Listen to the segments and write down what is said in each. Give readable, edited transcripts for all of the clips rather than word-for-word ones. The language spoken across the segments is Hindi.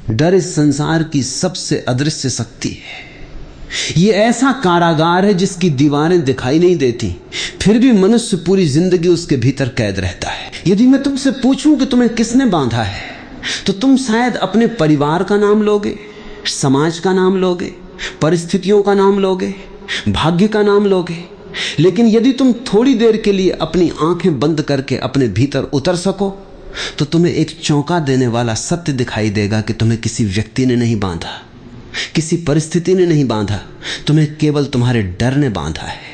डर इस संसार की सबसे अदृश्य शक्ति है। ये ऐसा कारागार है जिसकी दीवारें दिखाई नहीं देती, फिर भी मनुष्य पूरी जिंदगी उसके भीतर कैद रहता है। यदि मैं तुमसे पूछूं कि तुम्हें किसने बांधा है, तो तुम शायद अपने परिवार का नाम लोगे, समाज का नाम लोगे, परिस्थितियों का नाम लोगे, भाग्य का नाम लोगे। लेकिन यदि तुम थोड़ी देर के लिए अपनी आंखें बंद करके अपने भीतर उतर सको, तो तुम्हें एक चौंका देने वाला सत्य दिखाई देगा कि तुम्हें किसी व्यक्ति ने नहीं बांधा, किसी परिस्थिति ने नहीं बांधा, तुम्हें केवल तुम्हारे डर ने बांधा है।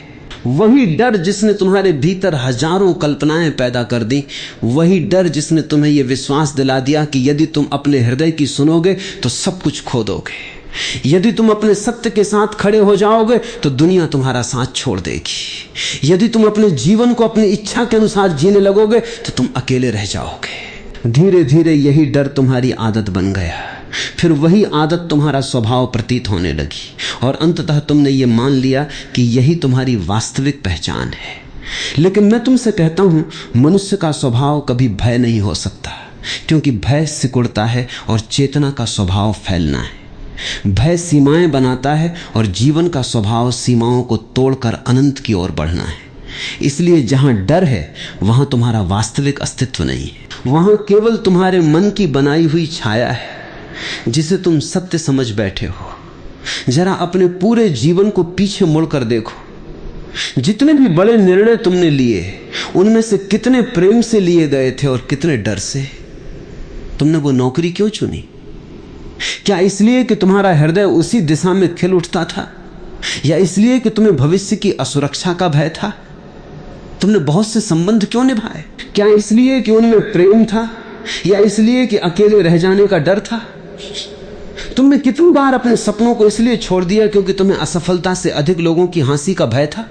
वही डर जिसने तुम्हारे भीतर हजारों कल्पनाएं पैदा कर दी, वही डर जिसने तुम्हें यह विश्वास दिला दिया कि यदि तुम अपने हृदय की सुनोगे तो सब कुछ खो दोगे, यदि तुम अपने सत्य के साथ खड़े हो जाओगे तो दुनिया तुम्हारा साथ छोड़ देगी, यदि तुम अपने जीवन को अपनी इच्छा के अनुसार जीने लगोगे तो तुम अकेले रह जाओगे। धीरे धीरे यही डर तुम्हारी आदत बन गया, फिर वही आदत तुम्हारा स्वभाव प्रतीत होने लगी, और अंततः तुमने ये मान लिया कि यही तुम्हारी वास्तविक पहचान है। लेकिन मैं तुमसे कहता हूं, मनुष्य का स्वभाव कभी भय नहीं हो सकता, क्योंकि भय सिकुड़ता है और चेतना का स्वभाव फैलना है। भय सीमाएं बनाता है और जीवन का स्वभाव सीमाओं को तोड़कर अनंत की ओर बढ़ना है। इसलिए जहां डर है वहां तुम्हारा वास्तविक अस्तित्व नहीं है, वहां केवल तुम्हारे मन की बनाई हुई छाया है जिसे तुम सत्य समझ बैठे हो। जरा अपने पूरे जीवन को पीछे मुड़कर देखो, जितने भी बड़े निर्णय तुमने लिए उनमें से कितने प्रेम से लिए गए थे और कितने डर से। तुमने वो नौकरी क्यों चुनी? क्या इसलिए कि तुम्हारा हृदय उसी दिशा में खिल उठता था, या इसलिए कि तुम्हें भविष्य की असुरक्षा का भय था? तुमने बहुत से संबंध क्यों निभाए? क्या इसलिए कि उनमें प्रेम था, या इसलिए कि अकेले रह जाने का डर था? तुमने कितनी बार अपने सपनों को इसलिए छोड़ दिया क्योंकि तुम्हें असफलता से अधिक लोगों की हंसी का भय था?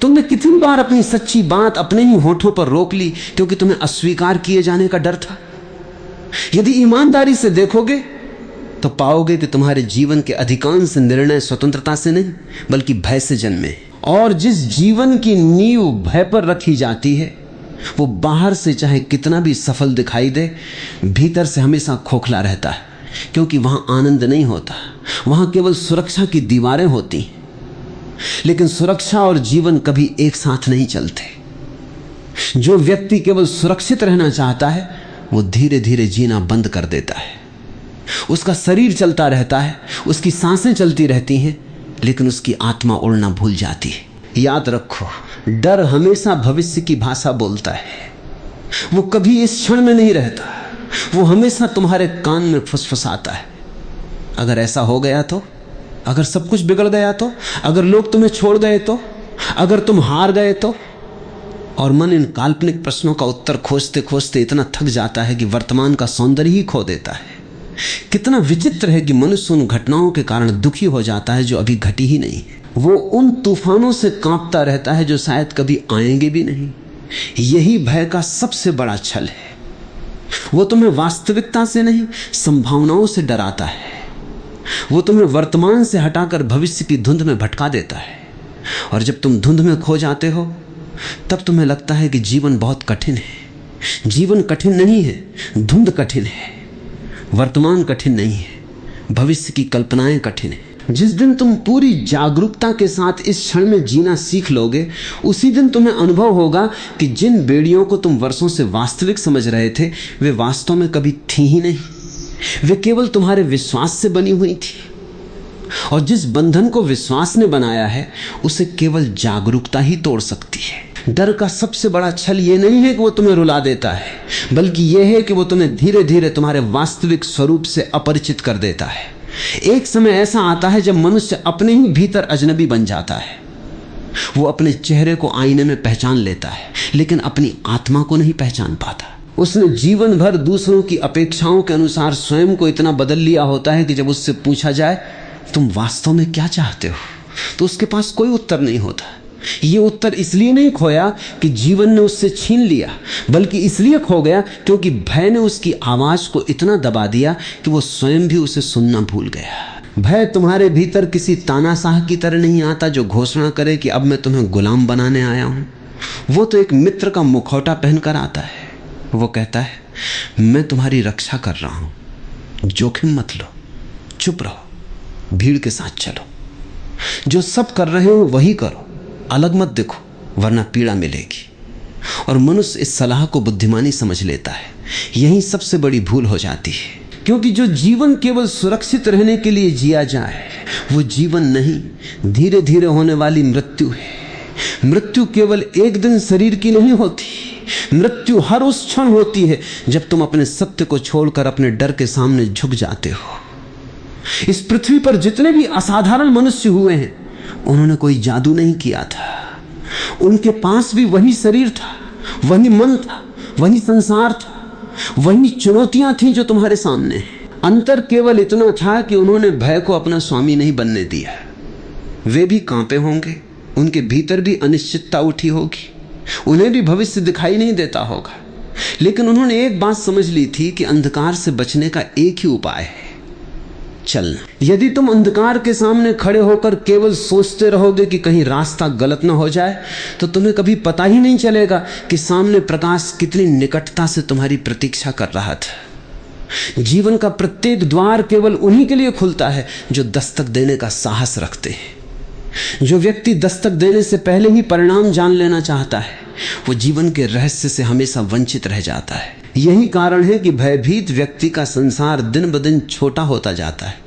तुमने कितनी बार अपनी सच्ची बात अपने ही होठों पर रोक ली क्योंकि तुम्हें अस्वीकार किए जाने का डर था? यदि ईमानदारी से देखोगे तो पाओगे कि तुम्हारे जीवन के अधिकांश निर्णय स्वतंत्रता से नहीं बल्कि भय से जन्मे। और जिस जीवन की नींव भय पर रखी जाती है वो बाहर से चाहे कितना भी सफल दिखाई दे, भीतर से हमेशा खोखला रहता है, क्योंकि वहां आनंद नहीं होता, वहां केवल सुरक्षा की दीवारें होती। लेकिन सुरक्षा और जीवन कभी एक साथ नहीं चलते। जो व्यक्ति केवल सुरक्षित रहना चाहता है वो धीरे धीरे जीना बंद कर देता है। उसका शरीर चलता रहता है, उसकी सांसें चलती रहती हैं, लेकिन उसकी आत्मा उड़ना भूल जाती है। याद रखो, डर हमेशा भविष्य की भाषा बोलता है। वो कभी इस क्षण में नहीं रहता, वो हमेशा तुम्हारे कान में फुसफुसाता है। अगर ऐसा हो गया तो, अगर सब कुछ बिगड़ गया तो, अगर लोग तुम्हें छोड़ गए तो, अगर तुम हार गए तो। और मन इन काल्पनिक प्रश्नों का उत्तर खोजते खोजते इतना थक जाता है कि वर्तमान का सौंदर्य ही खो देता है। कितना विचित्र है कि मनुष्य उन घटनाओं के कारण दुखी हो जाता है जो अभी घटी ही नहीं है। वो उन तूफानों से कांपता रहता है जो शायद कभी आएंगे भी नहीं। यही भय का सबसे बड़ा छल है। वो तुम्हें वास्तविकता से नहीं, संभावनाओं से डराता है। वो तुम्हें वर्तमान से हटाकर भविष्य की धुंध में भटका देता है। और जब तुम धुंध में खो जाते हो तब तुम्हें लगता है कि जीवन बहुत कठिन है। जीवन कठिन नहीं है, धुंध कठिन है। वर्तमान कठिन नहीं है, भविष्य की कल्पनाएं कठिन है। जिस दिन तुम पूरी जागरूकता के साथ इस क्षण में जीना सीख लोगे, उसी दिन तुम्हें अनुभव होगा कि जिन बेड़ियों को तुम वर्षों से वास्तविक समझ रहे थे वे वास्तव में कभी थी ही नहीं। वे केवल तुम्हारे विश्वास से बनी हुई थी। और जिस बंधन को विश्वास ने बनाया है उसे केवल जागरूकता ही तोड़ सकती है। डर का सबसे बड़ा छल ये नहीं है कि वो तुम्हें रुला देता है, बल्कि यह है कि वो तुम्हें धीरे धीरे तुम्हारे वास्तविक स्वरूप से अपरिचित कर देता है। एक समय ऐसा आता है जब मनुष्य अपने ही भीतर अजनबी बन जाता है। वो अपने चेहरे को आईने में पहचान लेता है, लेकिन अपनी आत्मा को नहीं पहचान पाता। उसने जीवन भर दूसरों की अपेक्षाओं के अनुसार स्वयं को इतना बदल लिया होता है कि जब उससे पूछा जाए तुम वास्तव में क्या चाहते हो, तो उसके पास कोई उत्तर नहीं होता। ये उत्तर इसलिए नहीं खोया कि जीवन ने उससे छीन लिया, बल्कि इसलिए खो गया क्योंकि भय ने उसकी आवाज को इतना दबा दिया कि वो स्वयं भी उसे सुनना भूल गया। भय तुम्हारे भीतर किसी तानाशाह की तरह नहीं आता जो घोषणा करे कि अब मैं तुम्हें गुलाम बनाने आया हूं। वो तो एक मित्र का मुखौटा पहनकर आता है। वो कहता है मैं तुम्हारी रक्षा कर रहा हूं, जोखिम मत लो, चुप रहो, भीड़ के साथ चलो, जो सब कर रहे हो वही करो, अलग मत देखो वरना पीड़ा मिलेगी। और मनुष्य इस सलाह को बुद्धिमानी समझ लेता है। यही सबसे बड़ी भूल हो जाती है, क्योंकि जो जीवन केवल सुरक्षित रहने के लिए जिया जाए वो जीवन नहीं, धीरे धीरे होने वाली मृत्यु है। मृत्यु केवल एक दिन शरीर की नहीं होती, मृत्यु हर उस क्षण होती है जब तुम अपने सत्य को छोड़कर अपने डर के सामने झुक जाते हो। इस पृथ्वी पर जितने भी असाधारण मनुष्य हुए हैं, उन्होंने कोई जादू नहीं किया था। उनके पास भी वही शरीर था, वही मन था, वही संसार था, वही चुनौतियां थीं जो तुम्हारे सामने हैं। अंतर केवल इतना था कि उन्होंने भय को अपना स्वामी नहीं बनने दिया। वे भी कांपे होंगे, उनके भीतर भी अनिश्चितता उठी होगी, उन्हें भी भविष्य दिखाई नहीं देता होगा, लेकिन उन्होंने एक बात समझ ली थी कि अंधकार से बचने का एक ही उपाय है, चलना। यदि तुम अंधकार के सामने खड़े होकर केवल सोचते रहोगे कि कहीं रास्ता गलत ना हो जाए, तो तुम्हें कभी पता ही नहीं चलेगा कि सामने प्रकाश कितनी निकटता से तुम्हारी प्रतीक्षा कर रहा था। जीवन का प्रत्येक द्वार केवल उन्हीं के लिए खुलता है जो दस्तक देने का साहस रखते हैं। जो व्यक्ति दस्तक देने से पहले ही परिणाम जान लेना चाहता है, वो जीवन के रहस्य से हमेशा वंचित रह जाता है। यही कारण है कि भयभीत व्यक्ति का संसार दिन ब दिन छोटा होता जाता है।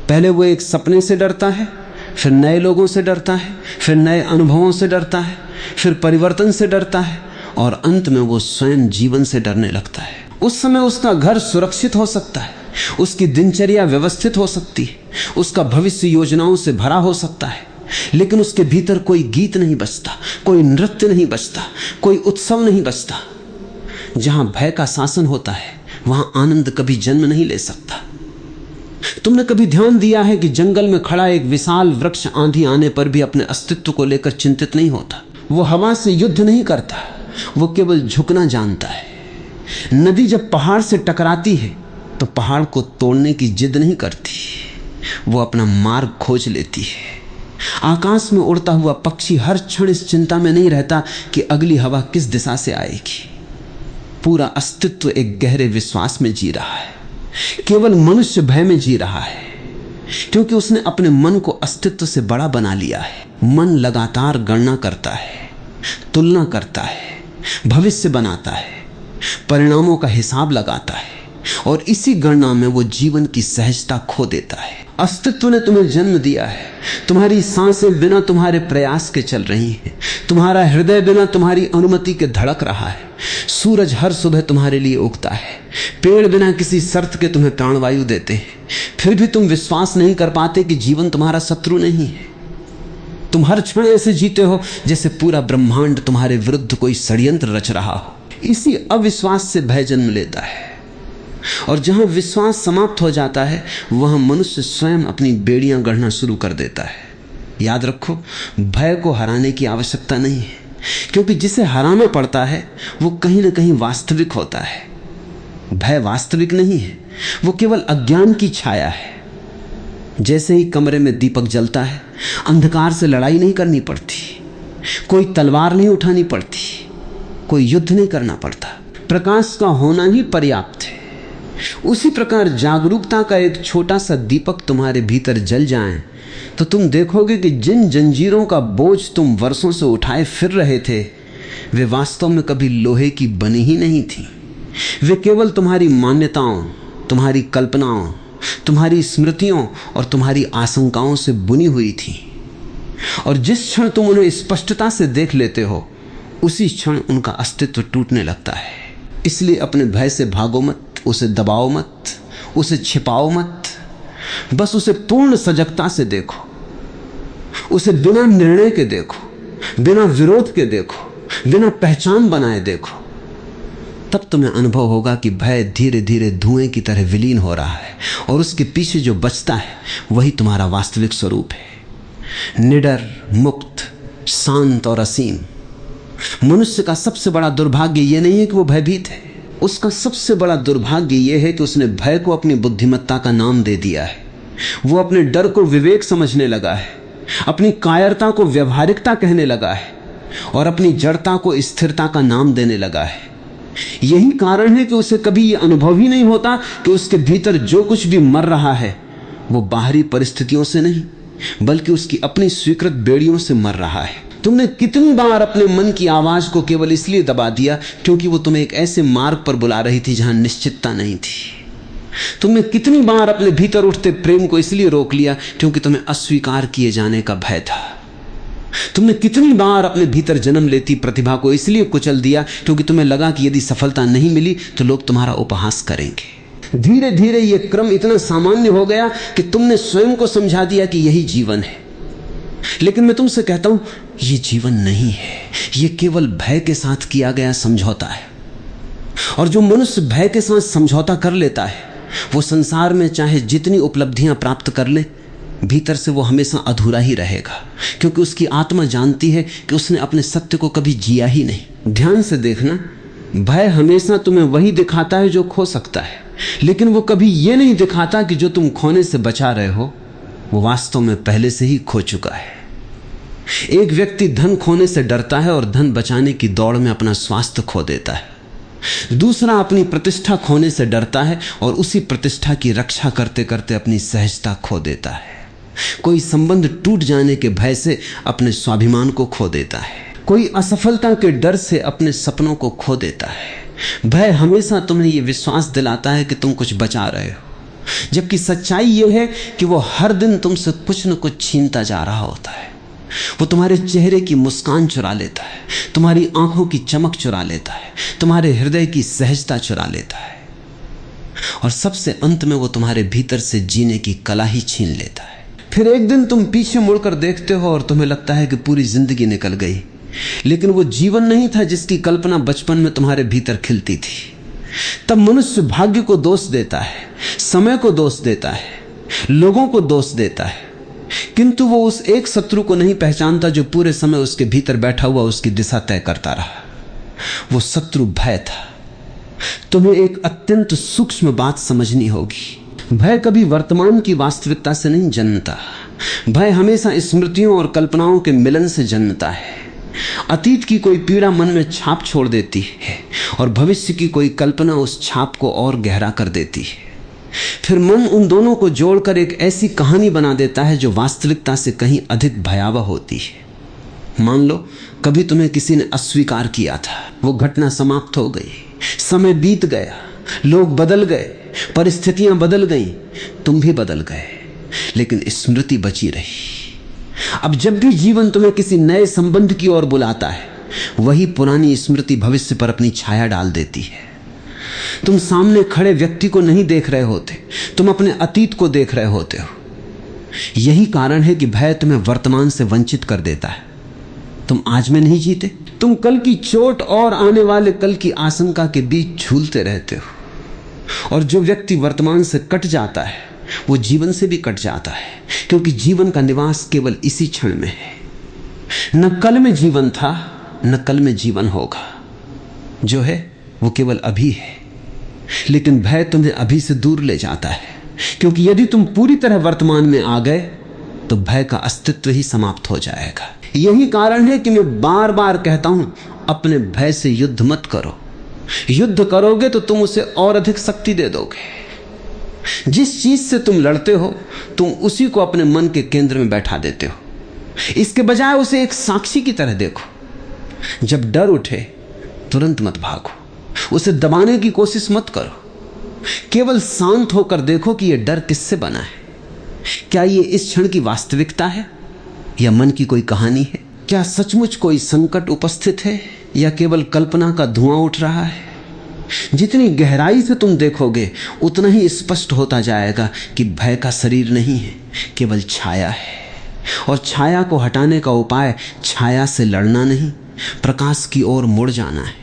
पहले वो एक सपने से डरता है, फिर नए लोगों से डरता है, फिर नए अनुभवों से डरता है, फिर परिवर्तन से डरता है, और अंत में वो स्वयं जीवन से डरने लगता है। उस समय उसका घर सुरक्षित हो सकता है, उसकी दिनचर्या व्यवस्थित हो सकती है, उसका भविष्य योजनाओं से भरा हो सकता है, लेकिन उसके भीतर कोई गीत नहीं बजता, कोई नृत्य नहीं बजता, कोई उत्सव नहीं बजता। जहां भय का शासन होता है वहां आनंद कभी जन्म नहीं ले सकता। तुमने कभी ध्यान दिया है कि जंगल में खड़ा एक विशाल वृक्ष आंधी आने पर भी अपने अस्तित्व को लेकर चिंतित नहीं होता। वो हवा से युद्ध नहीं करता, वो केवल झुकना जानता है। नदी जब पहाड़ से टकराती है तो पहाड़ को तोड़ने की जिद नहीं करती, वो अपना मार्ग खोज लेती है। आकाश में उड़ता हुआ पक्षी हर क्षण इस चिंता में नहीं रहता कि अगली हवा किस दिशा से आएगी। पूरा अस्तित्व एक गहरे विश्वास में जी रहा है। केवल मनुष्य भय में जी रहा है, क्योंकि उसने अपने मन को अस्तित्व से बड़ा बना लिया है। मन लगातार गणना करता है, तुलना करता है, भविष्य बनाता है, परिणामों का हिसाब लगाता है, और इसी गणना में वो जीवन की सहजता खो देता है। अस्तित्व ने तुम्हें जन्म दिया है, तुम्हारी सांसें बिना तुम्हारे प्रयास के चल रही हैं, तुम्हारा हृदय बिना तुम्हारी अनुमति के धड़क रहा है, सूरज हर सुबह तुम्हारे लिए उगता है, पेड़ बिना किसी शर्त के तुम्हें प्राणवायु देते हैं, फिर भी तुम विश्वास नहीं कर पाते कि जीवन तुम्हारा शत्रु नहीं है। तुम हर क्षण ऐसे जीते हो जैसे पूरा ब्रह्मांड तुम्हारे विरुद्ध कोई षड्यंत्र रच रहा हो। इसी अविश्वास से भय जन्म लेता है, और जहां विश्वास समाप्त हो जाता है वहां मनुष्य स्वयं अपनी बेड़ियां गढ़ना शुरू कर देता है। याद रखो, भय को हराने की आवश्यकता नहीं है, क्योंकि जिसे हराना पड़ता है वो कहीं ना कहीं वास्तविक होता है। भय वास्तविक नहीं है, वो केवल अज्ञान की छाया है। जैसे ही कमरे में दीपक जलता है, अंधकार से लड़ाई नहीं करनी पड़ती, कोई तलवार नहीं उठानी पड़ती, कोई युद्ध नहीं करना पड़ता, प्रकाश का होना ही पर्याप्त है। उसी प्रकार जागरूकता का एक छोटा सा दीपक तुम्हारे भीतर जल जाए तो तुम देखोगे कि जिन जंजीरों का बोझ तुम वर्षों से उठाए फिर रहे थे, वे वास्तव में कभी लोहे की बनी ही नहीं थी। वे केवल तुम्हारी मान्यताओं, तुम्हारी कल्पनाओं, तुम्हारी स्मृतियों और तुम्हारी आशंकाओं से बुनी हुई थी। और जिस क्षण तुम उन्हें स्पष्टता से देख लेते हो, उसी क्षण उनका अस्तित्व टूटने लगता है। इसलिए अपने भय से भागो मत, उसे दबाओ मत, उसे छिपाओ मत, बस उसे पूर्ण सजगता से देखो, उसे बिना निर्णय के देखो, बिना विरोध के देखो, बिना पहचान बनाए देखो। तब तुम्हें अनुभव होगा कि भय धीरे धीरे धुएं की तरह विलीन हो रहा है, और उसके पीछे जो बचता है वही तुम्हारा वास्तविक स्वरूप है, निडर, मुक्त, शांत और असीम। मनुष्य का सबसे बड़ा दुर्भाग्य यह नहीं है कि वो भयभीत है, उसका सबसे बड़ा दुर्भाग्य यह है कि उसने भय को अपनी बुद्धिमत्ता का नाम दे दिया है। वो अपने डर को विवेक समझने लगा है, अपनी कायरता को व्यवहारिकता कहने लगा है, और अपनी जड़ता को स्थिरता का नाम देने लगा है। यही कारण है कि उसे कभी यह अनुभव ही नहीं होता कि उसके भीतर जो कुछ भी मर रहा है वो बाहरी परिस्थितियों से नहीं, बल्कि उसकी अपनी स्वीकृत बेड़ियों से मर रहा है। तुमने कितनी बार अपने मन की आवाज को केवल इसलिए दबा दिया क्योंकि वो तुम्हें एक ऐसे मार्ग पर बुला रही थी जहां निश्चितता नहीं थी। तुमने कितनी बार अपने भीतर उठते प्रेम को इसलिए रोक लिया क्योंकि तुम्हें अस्वीकार किए जाने का भय था। तुमने कितनी बार अपने भीतर जन्म लेती प्रतिभा को इसलिए कुचल दिया क्योंकि तुम्हें लगा कि यदि सफलता नहीं मिली तो लोग तुम्हारा उपहास करेंगे। धीरे धीरे यह क्रम इतना सामान्य हो गया कि तुमने स्वयं को समझा दिया कि यही जीवन है। लेकिन मैं तुमसे कहता हूं, यह जीवन नहीं है, यह केवल भय के साथ किया गया समझौता है। और जो मनुष्य भय के साथ समझौता कर लेता है वो संसार में चाहे जितनी उपलब्धियां प्राप्त कर ले, भीतर से वो हमेशा अधूरा ही रहेगा, क्योंकि उसकी आत्मा जानती है कि उसने अपने सत्य को कभी जिया ही नहीं। ध्यान से देखना, भय हमेशा तुम्हें वही दिखाता है जो खो सकता है, लेकिन वो कभी ये नहीं दिखाता कि जो तुम खोने से बचा रहे हो वो वास्तव में पहले से ही खो चुका है। एक व्यक्ति धन खोने से डरता है और धन बचाने की दौड़ में अपना स्वास्थ्य खो देता है। दूसरा अपनी प्रतिष्ठा खोने से डरता है और उसी प्रतिष्ठा की रक्षा करते करते अपनी सहजता खो देता है। कोई संबंध टूट जाने के भय से अपने स्वाभिमान को खो देता है, कोई असफलता के डर से अपने सपनों को खो देता है। भय हमेशा तुम्हें यह विश्वास दिलाता है कि तुम कुछ बचा रहे हो, जबकि सच्चाई यह है कि वो हर दिन तुमसे कुछ न कुछ छीनता जा रहा होता है। वो तुम्हारे चेहरे की मुस्कान चुरा लेता है, तुम्हारी आंखों की चमक चुरा लेता है, तुम्हारे हृदय की सहजता चुरा लेता है, और सबसे अंत में वो तुम्हारे भीतर से जीने की कला ही छीन लेता है। फिर एक दिन तुम पीछे मुड़कर देखते हो और तुम्हें लगता है कि पूरी जिंदगी निकल गई, लेकिन वो जीवन नहीं था जिसकी कल्पना बचपन में तुम्हारे भीतर खिलती थी। तब मनुष्य भाग्य को दोष देता है, समय को दोष देता है, लोगों को दोष देता है, किंतु वो उस एक शत्रु को नहीं पहचानता जो पूरे समय उसके भीतर बैठा हुआ उसकी दिशा तय करता रहा। वो शत्रु भय था। तुम्हें एक अत्यंत सूक्ष्म बात समझनी होगी। भय कभी वर्तमान की वास्तविकता से नहीं जन्मता, भय हमेशा स्मृतियों और कल्पनाओं के मिलन से जन्मता है। अतीत की कोई पीड़ा मन में छाप छोड़ देती है और भविष्य की कोई कल्पना उस छाप को और गहरा कर देती है। फिर मन उन दोनों को जोड़कर एक ऐसी कहानी बना देता है जो वास्तविकता से कहीं अधिक भयावह होती है। मान लो कभी तुम्हें किसी ने अस्वीकार किया था, वो घटना समाप्त हो गई, समय बीत गया, लोग बदल गए, परिस्थितियां बदल गईं, तुम भी बदल गए, लेकिन स्मृति बची रही। अब जब भी जीवन तुम्हें किसी नए संबंध की ओर बुलाता है, वही पुरानी स्मृति भविष्य पर अपनी छाया डाल देती है। तुम सामने खड़े व्यक्ति को नहीं देख रहे होते, तुम अपने अतीत को देख रहे होते हो। यही कारण है कि भय तुम्हें वर्तमान से वंचित कर देता है। तुम आज में नहीं जीते, तुम कल की चोट और आने वाले कल की आशंका के बीच झूलते रहते हो। और जो व्यक्ति वर्तमान से कट जाता है वो जीवन से भी कट जाता है, क्योंकि जीवन का निवास केवल इसी क्षण में है। न कल में जीवन था, न कल में जीवन होगा। जो है वो केवल अभी है। लेकिन भय तुम्हें अभी से दूर ले जाता है, क्योंकि यदि तुम पूरी तरह वर्तमान में आ गए तो भय का अस्तित्व ही समाप्त हो जाएगा। यही कारण है कि मैं बार बार कहता हूं, अपने भय से युद्ध मत करो। युद्ध करोगे तो तुम उसे और अधिक शक्ति दे दोगे। जिस चीज से तुम लड़ते हो तुम उसी को अपने मन के केंद्र में बैठा देते हो। इसके बजाय उसे एक साक्षी की तरह देखो। जब डर उठे तुरंत मत भागो, उसे दबाने की कोशिश मत करो। केवल शांत होकर देखो कि यह डर किससे बना है। क्या यह इस क्षण की वास्तविकता है या मन की कोई कहानी है? क्या सचमुच कोई संकट उपस्थित है या केवल कल्पना का धुआं उठ रहा है? जितनी गहराई से तुम देखोगे उतना ही स्पष्ट होता जाएगा कि भय का शरीर नहीं है, केवल छाया है। और छाया को हटाने का उपाय छाया से लड़ना नहीं, प्रकाश की ओर मुड़ जाना है।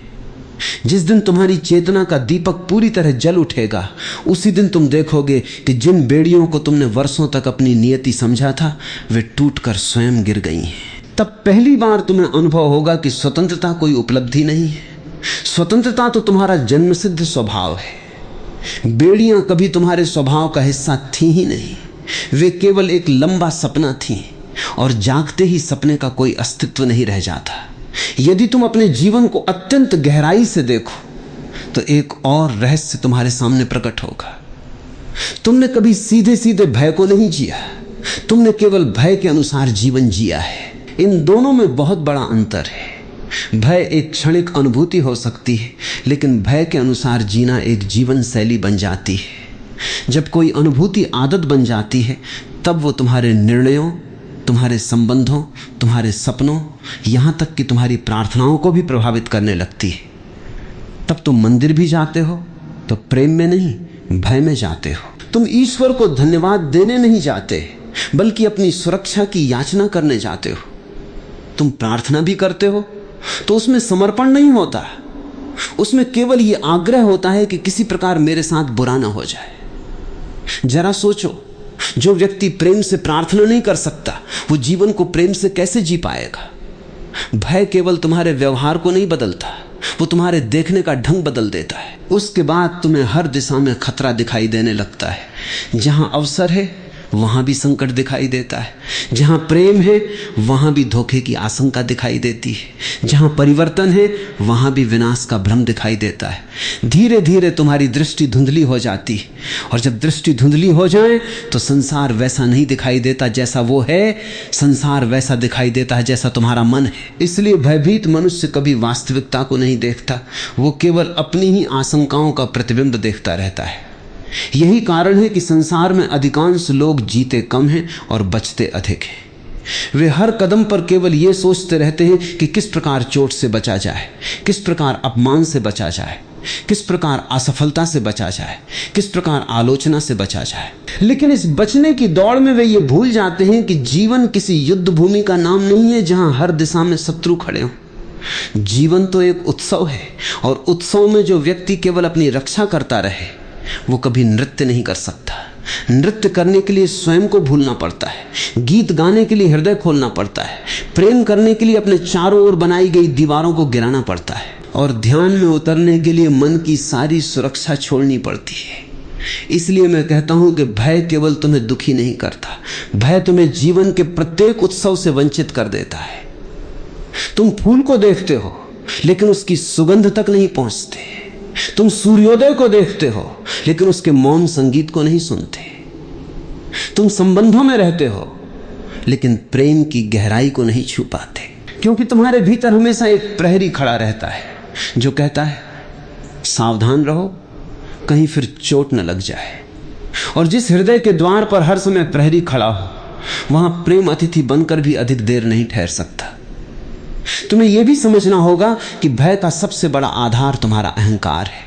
जिस दिन तुम्हारी चेतना का दीपक पूरी तरह जल उठेगा, उसी दिन तुम देखोगे कि जिन बेड़ियों को तुमने वर्षों तक अपनी नियति समझा था वे टूटकर स्वयं गिर गई हैं। तब पहली बार तुम्हें अनुभव होगा कि स्वतंत्रता कोई उपलब्धि नहीं है। स्वतंत्रता तो तुम्हारा जन्मसिद्ध स्वभाव है। बेड़ियां कभी तुम्हारे स्वभाव का हिस्सा थी ही नहीं, वे केवल एक लंबा सपना थी, और जागते ही सपने का कोई अस्तित्व नहीं रह जाता। यदि तुम अपने जीवन को अत्यंत गहराई से देखो तो एक और रहस्य तुम्हारे सामने प्रकट होगा। तुमने कभी सीधे सीधे भय को नहीं जिया, तुमने केवल भय के अनुसार जीवन जिया है। इन दोनों में बहुत बड़ा अंतर है। भय एक क्षणिक अनुभूति हो सकती है, लेकिन भय के अनुसार जीना एक जीवन शैली बन जाती है। जब कोई अनुभूति आदत बन जाती है, तब वो तुम्हारे निर्णयों, तुम्हारे संबंधों, तुम्हारे सपनों, यहाँ तक कि तुम्हारी प्रार्थनाओं को भी प्रभावित करने लगती है। तब तुम मंदिर भी जाते हो तो प्रेम में नहीं, भय में जाते हो। तुम ईश्वर को धन्यवाद देने नहीं जाते, बल्कि अपनी सुरक्षा की याचना करने जाते हो। तुम प्रार्थना भी करते हो तो उसमें समर्पण नहीं होता, उसमें केवल ये आग्रह होता है कि किसी प्रकार मेरे साथ बुरा ना हो जाए। जरा सोचो, जो व्यक्ति प्रेम से प्रार्थना नहीं कर सकता, वो जीवन को प्रेम से कैसे जी पाएगा? भय केवल तुम्हारे व्यवहार को नहीं बदलता, वो तुम्हारे देखने का ढंग बदल देता है। उसके बाद तुम्हें हर दिशा में खतरा दिखाई देने लगता है। जहां अवसर है वहां भी संकट दिखाई देता है, जहां प्रेम है वहां भी धोखे की आशंका दिखाई देती है, जहां परिवर्तन है वहां भी विनाश का भ्रम दिखाई देता है। धीरे धीरे तुम्हारी दृष्टि धुंधली हो जाती है, और जब दृष्टि धुंधली हो जाए तो संसार वैसा नहीं दिखाई देता जैसा वो है, संसार वैसा दिखाई देता है जैसा तुम्हारा मन है। इसलिए भयभीत मनुष्य कभी वास्तविकता को नहीं देखता, वो केवल अपनी ही आशंकाओं का प्रतिबिंब देखता रहता है। यही कारण है कि संसार में अधिकांश लोग जीते कम हैं और बचते अधिक हैं। वे हर कदम पर केवल ये सोचते रहते हैं कि किस प्रकार चोट से बचा जाए, किस प्रकार अपमान से बचा जाए, किस प्रकार असफलता से बचा जाए, किस प्रकार आलोचना से बचा जाए। लेकिन इस बचने की दौड़ में वे ये भूल जाते हैं कि जीवन किसी युद्ध भूमि का नाम नहीं है जहां हर दिशा में शत्रु खड़े हों। जीवन तो एक उत्सव है, और उत्सव में जो व्यक्ति केवल अपनी रक्षा करता रहे वो कभी नृत्य नहीं कर सकता। नृत्य करने के लिए स्वयं को भूलना पड़ता है, गीत गाने के लिए हृदय खोलना पड़ता है, प्रेम करने के लिए अपने चारों ओर बनाई गई दीवारों को गिराना पड़ता है, और ध्यान में उतरने के लिए मन की सारी सुरक्षा छोड़नी पड़ती है। इसलिए मैं कहता हूं कि भय केवल तुम्हें दुखी नहीं करता, भय तुम्हें जीवन के प्रत्येक उत्सव से वंचित कर देता है। तुम फूल को देखते हो लेकिन उसकी सुगंध तक नहीं पहुंचते, तुम सूर्योदय को देखते हो लेकिन उसके मौन संगीत को नहीं सुनते, तुम संबंधों में रहते हो लेकिन प्रेम की गहराई को नहीं छू पाते, क्योंकि तुम्हारे भीतर हमेशा एक प्रहरी खड़ा रहता है जो कहता है सावधान रहो, कहीं फिर चोट न लग जाए। और जिस हृदय के द्वार पर हर समय प्रहरी खड़ा हो, वहां प्रेम अतिथि बनकर भी अधिक देर नहीं ठहर सकता। तुम्हें यह भी समझना होगा कि भय का सबसे बड़ा आधार तुम्हारा अहंकार है।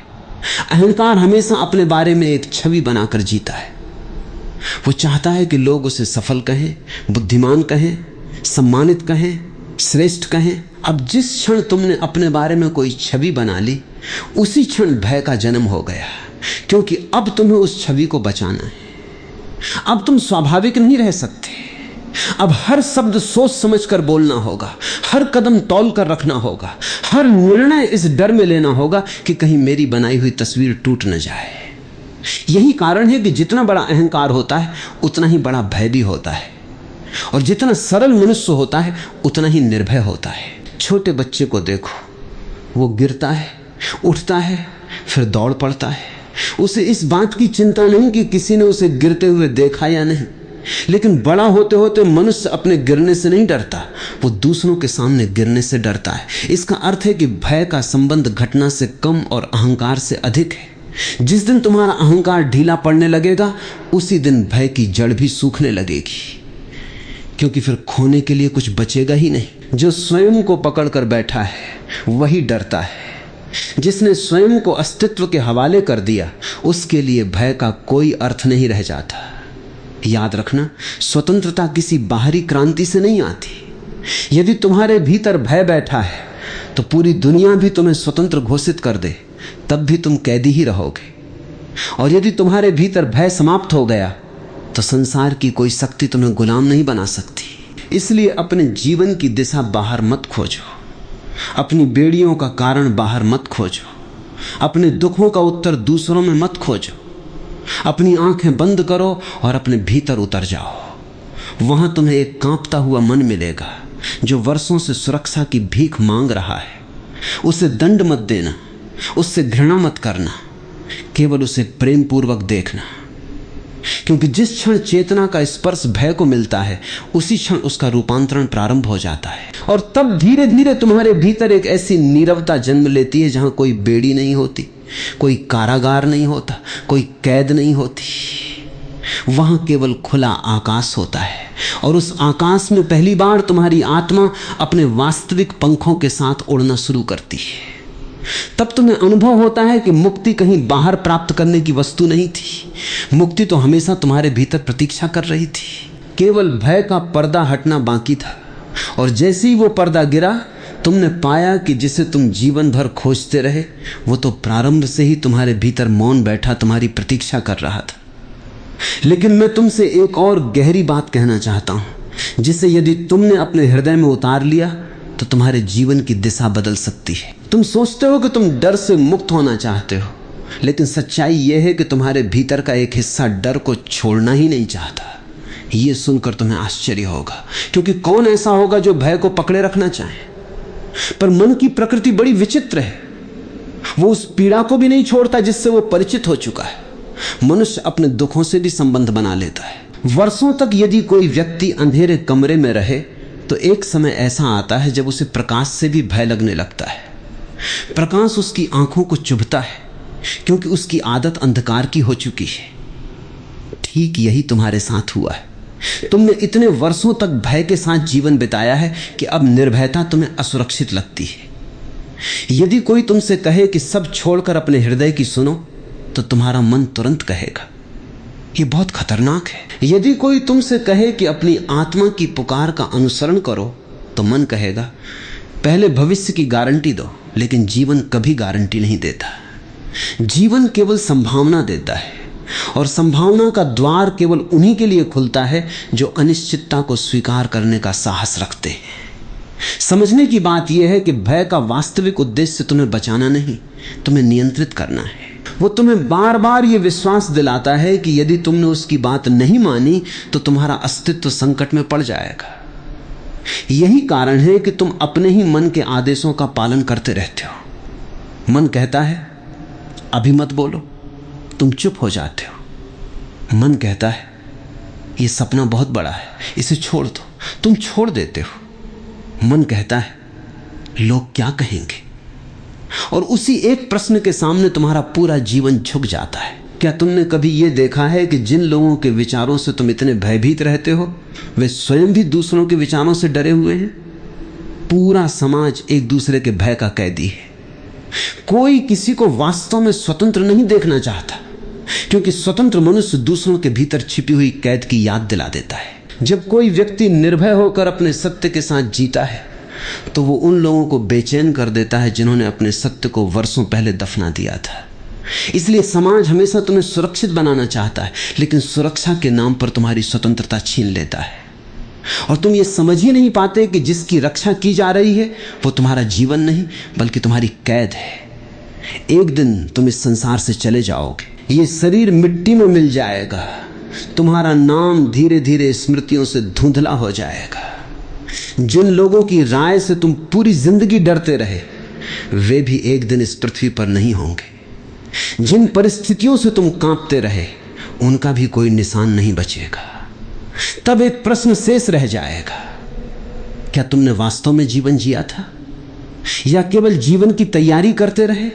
अहंकार हमेशा अपने बारे में एक छवि बनाकर जीता है। वो चाहता है कि लोग उसे सफल कहें, बुद्धिमान कहें, सम्मानित कहें, श्रेष्ठ कहें। अब जिस क्षण तुमने अपने बारे में कोई छवि बना ली, उसी क्षण भय का जन्म हो गया, क्योंकि अब तुम्हें उस छवि को बचाना है। अब तुम स्वाभाविक नहीं रह सकते। अब हर शब्द सोच समझ कर बोलना होगा, हर कदम तौल कर रखना होगा, हर निर्णय इस डर में लेना होगा कि कहीं मेरी बनाई हुई तस्वीर टूट न जाए। यही कारण है कि जितना बड़ा अहंकार होता है उतना ही बड़ा भय भी होता है, और जितना सरल मनुष्य होता है उतना ही निर्भय होता है। छोटे बच्चे को देखो, वो गिरता है, उठता है, फिर दौड़ पड़ता है। उसे इस बात की चिंता नहीं कि किसी ने उसे गिरते हुए देखा या नहीं। लेकिन बड़ा होते होते मनुष्य अपने गिरने से नहीं डरता, वो दूसरों के सामने गिरने से डरता है। इसका अर्थ है कि भय का संबंध घटना से कम और अहंकार से अधिक है। जिस दिन तुम्हारा अहंकार ढीला पड़ने लगेगा, उसी दिन भय की जड़ भी सूखने लगेगी, क्योंकि फिर खोने के लिए कुछ बचेगा ही नहीं। जो स्वयं को पकड़कर बैठा है वही डरता है। जिसने स्वयं को अस्तित्व के हवाले कर दिया, उसके लिए भय का कोई अर्थ नहीं रह जाता। याद रखना, स्वतंत्रता किसी बाहरी क्रांति से नहीं आती। यदि तुम्हारे भीतर भय बैठा है तो पूरी दुनिया भी तुम्हें स्वतंत्र घोषित कर दे, तब भी तुम कैदी ही रहोगे। और यदि तुम्हारे भीतर भय समाप्त हो गया तो संसार की कोई शक्ति तुम्हें गुलाम नहीं बना सकती। इसलिए अपने जीवन की दिशा बाहर मत खोजो, अपनी बेड़ियों का कारण बाहर मत खोजो, अपने दुखों का उत्तर दूसरों में मत खोजो। अपनी आंखें बंद करो और अपने भीतर उतर जाओ। वहां तुम्हें एक कांपता हुआ मन मिलेगा जो वर्षों से सुरक्षा की भीख मांग रहा है। उसे दंड मत देना, उससे घृणा मत करना, केवल उसे प्रेम पूर्वक देखना। क्योंकि जिस क्षण चेतना का स्पर्श भय को मिलता है, उसी क्षण उसका रूपांतरण प्रारंभ हो जाता है, और तब धीरे धीरे तुम्हारे भीतर एक ऐसी नीरवता जन्म लेती है जहां कोई बेड़ी नहीं होती, कोई कारागार नहीं होता, कोई कैद नहीं होती। वहां केवल खुला आकाश होता है, और उस आकाश में पहली बार तुम्हारी आत्मा अपने वास्तविक पंखों के साथ उड़ना शुरू करती है। तब तुम्हें अनुभव होता है कि मुक्ति कहीं बाहर प्राप्त करने की वस्तु नहीं थी, मुक्ति तो हमेशा तुम्हारे भीतर प्रतीक्षा कर रही थी। केवल भय का पर्दा हटना बाकी था, और जैसे ही वो पर्दा गिरा, तुमने पाया कि जिसे तुम जीवन भर खोजते रहे, वो तो प्रारंभ से ही तुम्हारे भीतर मौन बैठा तुम्हारी प्रतीक्षा कर रहा था। लेकिन मैं तुमसे एक और गहरी बात कहना चाहता हूं, जिसे यदि तुमने अपने हृदय में उतार लिया तो तुम्हारे जीवन की दिशा बदल सकती है। तुम सोचते हो कि तुम डर से मुक्त होना चाहते हो, लेकिन सच्चाई यह है कि तुम्हारे भीतर का एक हिस्सा डर को छोड़ना ही नहीं चाहता। यह सुनकर तुम्हें आश्चर्य होगा, क्योंकि कौन ऐसा होगा जो भय को पकड़े रखना चाहे। पर मन की प्रकृति बड़ी विचित्र है, वो उस पीड़ा को भी नहीं छोड़ता जिससे वो परिचित हो चुका है। मनुष्य अपने दुखों से भी संबंध बना लेता है। वर्षों तक यदि कोई व्यक्ति अंधेरे कमरे में रहे, तो एक समय ऐसा आता है जब उसे प्रकाश से भी भय लगने लगता है। प्रकाश उसकी आंखों को चुभता है, क्योंकि उसकी आदत अंधकार की हो चुकी है। ठीक यही तुम्हारे साथ हुआ है। तुमने इतने वर्षों तक भय के साथ जीवन बिताया है कि अब निर्भयता तुम्हें असुरक्षित लगती है। यदि कोई तुमसे कहे कि सब छोड़कर अपने हृदय की सुनो, तो तुम्हारा मन तुरंत कहेगा ये बहुत खतरनाक है। यदि कोई तुमसे कहे कि अपनी आत्मा की पुकार का अनुसरण करो, तो मन कहेगा पहले भविष्य की गारंटी दो, लेकिन जीवन कभी गारंटी नहीं देता। जीवन केवल संभावना देता है, और संभावना का द्वार केवल उन्हीं के लिए खुलता है जो अनिश्चितता को स्वीकार करने का साहस रखते हैं। समझने की बात यह है कि भय का वास्तविक उद्देश्य तुम्हें बचाना नहीं, तुम्हें नियंत्रित करना है। वो तुम्हें बार बार ये विश्वास दिलाता है कि यदि तुमने उसकी बात नहीं मानी तो तुम्हारा अस्तित्व संकट में पड़ जाएगा। यही कारण है कि तुम अपने ही मन के आदेशों का पालन करते रहते हो। मन कहता है अभी मत बोलो, तुम चुप हो जाते हो। मन कहता है ये सपना बहुत बड़ा है, इसे छोड़ दो, तुम छोड़ देते हो। मन कहता है लोग क्या कहेंगे, और उसी एक प्रश्न के सामने तुम्हारा पूरा जीवन झुक जाता है। क्या तुमने कभी यह देखा है कि जिन लोगों के विचारों से तुम इतने भयभीत रहते हो, वे स्वयं भी दूसरों के विचारों से डरे हुए हैं? पूरा समाज एक दूसरे के भय का कैदी है। कोई किसी को वास्तव में स्वतंत्र नहीं देखना चाहता, क्योंकि स्वतंत्र मनुष्य दूसरों के भीतर छिपी हुई कैद की याद दिला देता है। जब कोई व्यक्ति निर्भय होकर अपने सत्य के साथ जीता है, तो वो उन लोगों को बेचैन कर देता है जिन्होंने अपने सत्य को वर्षों पहले दफना दिया था। इसलिए समाज हमेशा तुम्हें सुरक्षित बनाना चाहता है, लेकिन सुरक्षा के नाम पर तुम्हारी स्वतंत्रता छीन लेता है। और तुम ये समझ ही नहीं पाते कि जिसकी रक्षा की जा रही है वो तुम्हारा जीवन नहीं, बल्कि तुम्हारी कैद है। एक दिन तुम इस संसार से चले जाओगे, ये शरीर मिट्टी में मिल जाएगा, तुम्हारा नाम धीरे धीरे स्मृतियों से धुंधला हो जाएगा। जिन लोगों की राय से तुम पूरी जिंदगी डरते रहे, वे भी एक दिन इस पृथ्वी पर नहीं होंगे। जिन परिस्थितियों से तुम कांपते रहे, उनका भी कोई निशान नहीं बचेगा। तब एक प्रश्न शेष रह जाएगा, क्या तुमने वास्तव में जीवन जिया था, या केवल जीवन की तैयारी करते रहे?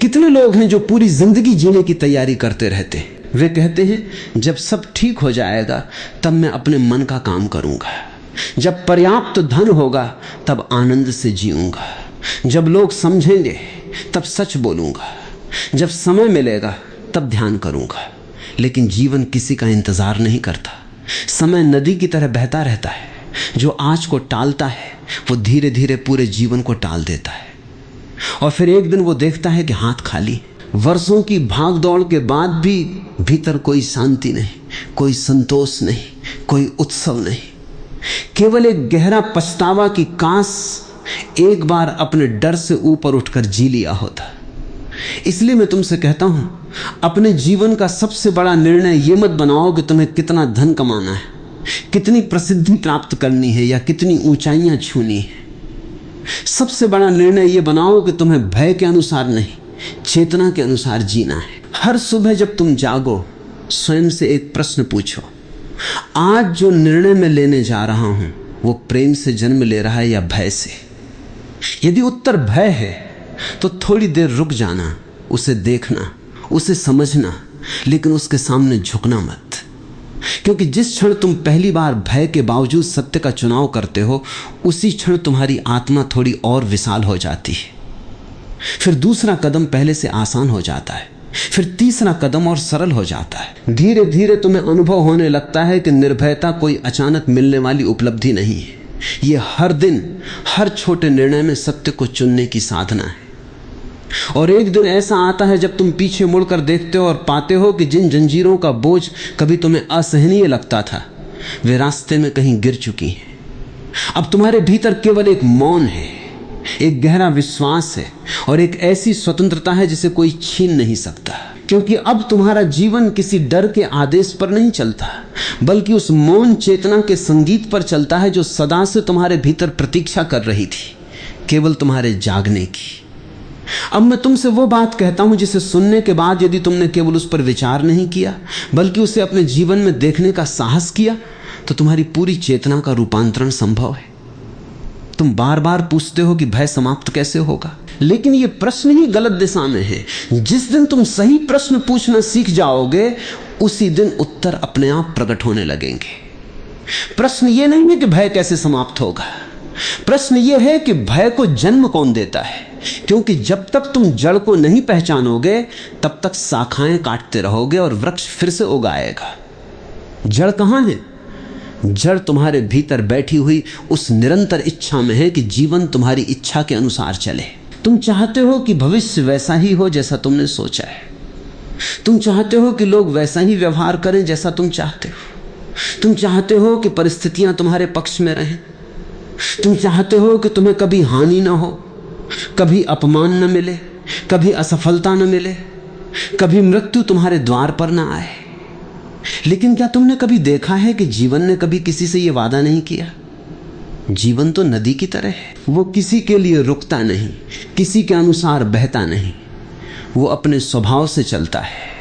कितने लोग हैं जो पूरी जिंदगी जीने की तैयारी करते रहते हैं। वे कहते हैं जब सब ठीक हो जाएगा तब मैं अपने मन का काम करूंगा, जब पर्याप्त धन होगा तब आनंद से जीऊंगा, जब लोग समझेंगे तब सच बोलूंगा, जब समय मिलेगा तब ध्यान करूंगा। लेकिन जीवन किसी का इंतजार नहीं करता। समय नदी की तरह बहता रहता है। जो आज को टालता है वो धीरे धीरे पूरे जीवन को टाल देता है, और फिर एक दिन वो देखता है कि हाथ खाली। वर्षों की भाग दौड़ के बाद भी भीतर कोई शांति नहीं, कोई संतोष नहीं, कोई उत्सव नहीं, केवल एक गहरा पछतावा कि काश एक बार अपने डर से ऊपर उठकर जी लिया होता। इसलिए मैं तुमसे कहता हूं, अपने जीवन का सबसे बड़ा निर्णय ये मत बनाओ कि तुम्हें कितना धन कमाना है, कितनी प्रसिद्धि प्राप्त करनी है, या कितनी ऊंचाइयां छूनी है। सबसे बड़ा निर्णय यह बनाओ कि तुम्हें भय के अनुसार नहीं, चेतना के अनुसार जीना है। हर सुबह जब तुम जागो, स्वयं से एक प्रश्न पूछो, आज जो निर्णय मैं लेने जा रहा हूं वो प्रेम से जन्म ले रहा है या भय से? यदि उत्तर भय है तो थोड़ी देर रुक जाना, उसे देखना, उसे समझना, लेकिन उसके सामने झुकना मत। क्योंकि जिस क्षण तुम पहली बार भय के बावजूद सत्य का चुनाव करते हो, उसी क्षण तुम्हारी आत्मा थोड़ी और विशाल हो जाती है। फिर दूसरा कदम पहले से आसान हो जाता है, फिर तीसरा कदम और सरल हो जाता है। धीरे धीरे तुम्हें अनुभव होने लगता है कि निर्भयता कोई अचानक मिलने वाली उपलब्धि नहीं है। यह हर दिन, हर छोटे निर्णय में सत्य को चुनने की साधना है। और एक दिन ऐसा आता है जब तुम पीछे मुड़कर देखते हो और पाते हो कि जिन जंजीरों का बोझ कभी तुम्हें असहनीय लगता था, वे रास्ते में कहीं गिर चुकी हैं। अब तुम्हारे भीतर केवल एक मौन है, एक गहरा विश्वास है और एक ऐसी स्वतंत्रता है जिसे कोई छीन नहीं सकता। क्योंकि अब तुम्हारा जीवन किसी डर के आदेश पर नहीं चलता, बल्कि उस मौन चेतना के संगीत पर चलता है जो सदा से तुम्हारे भीतर प्रतीक्षा कर रही थी, केवल तुम्हारे जागने की। अब मैं तुमसे वो बात कहता हूं जिसे सुनने के बाद यदि तुमने केवल उस पर विचार नहीं किया, बल्कि उसे अपने जीवन में देखने का साहस किया, तो तुम्हारी पूरी चेतना का रूपांतरण संभव है। तुम बार बार पूछते हो कि भय समाप्त कैसे होगा, लेकिन यह प्रश्न ही गलत दिशा में है। जिस दिन तुम सही प्रश्न पूछना सीख जाओगे, उसी दिन उत्तर अपने आप प्रकट होने लगेंगे। प्रश्न यह नहीं है कि भय कैसे समाप्त होगा, प्रश्न यह है कि भय को जन्म कौन देता है। क्योंकि जब तक तुम जड़ को नहीं पहचानोगे, तब तक शाखाएं काटते रहोगे और वृक्ष फिर से उगाएगा। जड़ कहां है? जड़ तुम्हारे भीतर बैठी हुई उस निरंतर इच्छा में है कि जीवन तुम्हारी इच्छा के अनुसार चले। तुम चाहते हो कि भविष्य वैसा ही हो जैसा तुमने सोचा है। तुम चाहते हो कि लोग वैसा ही व्यवहार करें जैसा तुम चाहते हो। तुम चाहते हो कि परिस्थितियां तुम्हारे पक्ष में रहें। तुम चाहते हो कि तुम्हें कभी हानि ना हो, कभी अपमान न मिले, कभी असफलता न मिले, कभी मृत्यु तुम्हारे द्वार पर न आए। लेकिन क्या तुमने कभी देखा है कि जीवन ने कभी किसी से यह वादा नहीं किया? जीवन तो नदी की तरह है, वो किसी के लिए रुकता नहीं, किसी के अनुसार बहता नहीं, वो अपने स्वभाव से चलता है।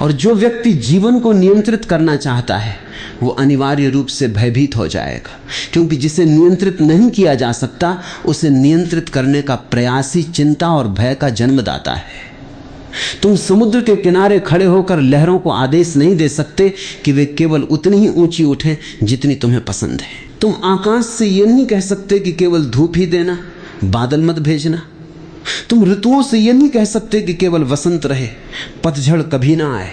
और जो व्यक्ति जीवन को नियंत्रित करना चाहता है, वो अनिवार्य रूप से भयभीत हो जाएगा, क्योंकि जिसे नियंत्रित नहीं किया जा सकता, उसे नियंत्रित करने का प्रयास ही चिंता और भय का जन्मदाता है। तुम समुद्र के किनारे खड़े होकर लहरों को आदेश नहीं दे सकते कि वे केवल उतनी ही ऊंची उठें जितनी तुम्हें पसंद है। तुम आकाश से यह नहीं कह सकते कि केवल धूप ही देना, बादल मत भेजना। तुम ऋतुओं से यह नहीं कह सकते कि केवल वसंत रहे, पतझड़ कभी ना आए।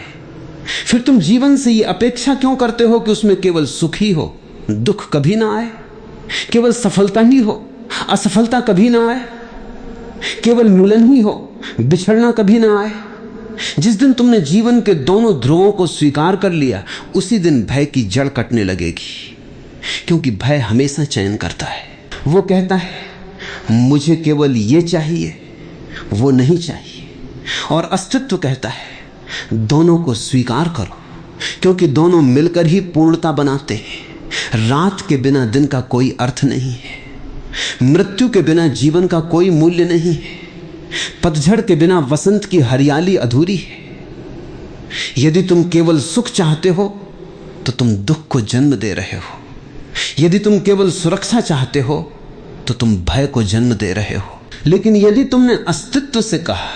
फिर तुम जीवन से यह अपेक्षा क्यों करते हो कि उसमें केवल सुख ही हो, दुख कभी ना आए? केवल सफलता ही हो, असफलता कभी ना आए? केवल मिलन ही हो, बिछड़ना कभी ना आए? जिस दिन तुमने जीवन के दोनों ध्रुवों को स्वीकार कर लिया, उसी दिन भय की जड़ कटने लगेगी। क्योंकि भय हमेशा चयन करता है। वो कहता है मुझे केवल ये चाहिए, वो नहीं चाहिए। और अस्तित्व कहता है दोनों को स्वीकार करो, क्योंकि दोनों मिलकर ही पूर्णता बनाते हैं। रात के बिना दिन का कोई अर्थ नहीं है, मृत्यु के बिना जीवन का कोई मूल्य नहीं है, पतझड़ के बिना वसंत की हरियाली अधूरी है। यदि तुम केवल सुख चाहते हो तो तुम दुख को जन्म दे रहे हो। यदि तुम केवल सुरक्षा चाहते हो तो तुम भय को जन्म दे रहे हो। लेकिन यदि तुमने अस्तित्व से कहा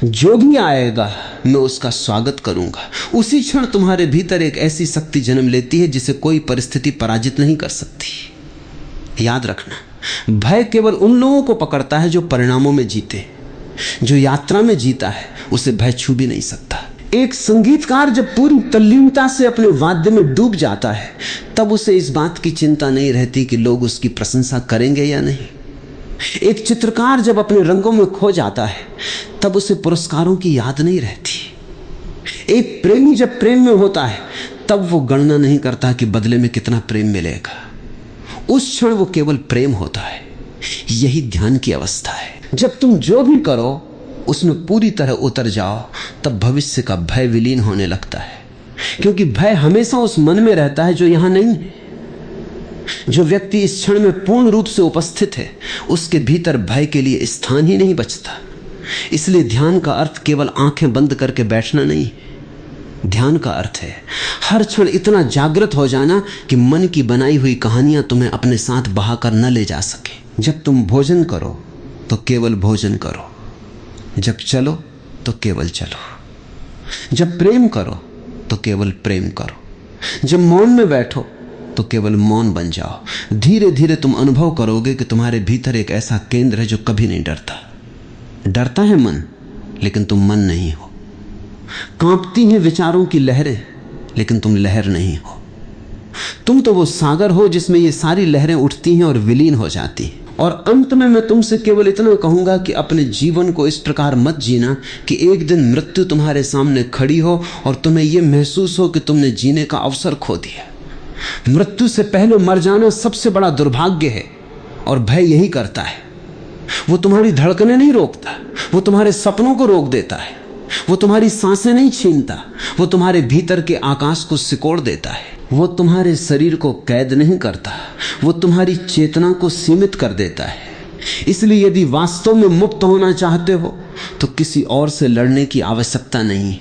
जो भी आएगा मैं उसका स्वागत करूंगा, उसी क्षण तुम्हारे भीतर एक ऐसी शक्ति जन्म लेती है जिसे कोई परिस्थिति पराजित नहीं कर सकती। याद रखना, भय केवल उन लोगों को पकड़ता है जो परिणामों में जीते। जो यात्रा में जीता है उसे भय छू भी नहीं सकता। एक संगीतकार जब पूरी तल्लीनता से अपने वाद्य में डूब जाता है, तब उसे इस बात की चिंता नहीं रहती कि लोग उसकी प्रशंसा करेंगे या नहीं। एक चित्रकार जब अपने रंगों में खो जाता है, तब उसे पुरस्कारों की याद नहीं रहती। एक प्रेमी जब प्रेम में होता है, तब वो गणना नहीं करता कि बदले में कितना प्रेम मिलेगा। उस क्षण वो केवल प्रेम होता है। यही ध्यान की अवस्था है। जब तुम जो भी करो उसमें पूरी तरह उतर जाओ, तब भविष्य का भय विलीन होने लगता है। क्योंकि भय हमेशा उस मन में रहता है जो यहां नहीं है। जो व्यक्ति इस क्षण में पूर्ण रूप से उपस्थित है, उसके भीतर भय के लिए स्थान ही नहीं बचता। इसलिए ध्यान का अर्थ केवल आंखें बंद करके बैठना नहीं है। ध्यान का अर्थ है हर क्षण इतना जागृत हो जाना कि मन की बनाई हुई कहानियां तुम्हें अपने साथ बहाकर न ले जा सके। जब तुम भोजन करो तो केवल भोजन करो, जब चलो तो केवल चलो, जब प्रेम करो तो केवल प्रेम करो, जब मौन में बैठो तो केवल मौन बन जाओ। धीरे धीरे तुम अनुभव करोगे कि तुम्हारे भीतर एक ऐसा केंद्र है जो कभी नहीं डरता। डरता है मन, लेकिन तुम मन नहीं हो। कांपती हैं विचारों की लहरें, लेकिन तुम लहर नहीं हो। तुम तो वो सागर हो जिसमें ये सारी लहरें उठती हैं और विलीन हो जाती हैं। और अंत में मैं तुमसे केवल इतना कहूंगा कि अपने जीवन को इस प्रकार मत जीना कि एक दिन मृत्यु तुम्हारे सामने खड़ी हो और तुम्हें यह महसूस हो कि तुमने जीने का अवसर खो दिया। मृत्यु से पहले मर जाना सबसे बड़ा दुर्भाग्य है, और भय यही करता है। वो तुम्हारी धड़कनें नहीं रोकता, वो तुम्हारे सपनों को रोक देता है। वो तुम्हारी सांसें नहीं छीनता, वो तुम्हारे भीतर के आकाश को सिकोड़ देता है। वो तुम्हारे शरीर को कैद नहीं करता, वो तुम्हारी चेतना को सीमित कर देता है। इसलिए यदि वास्तव में मुक्त होना चाहते हो तो किसी और से लड़ने की आवश्यकता नहीं है।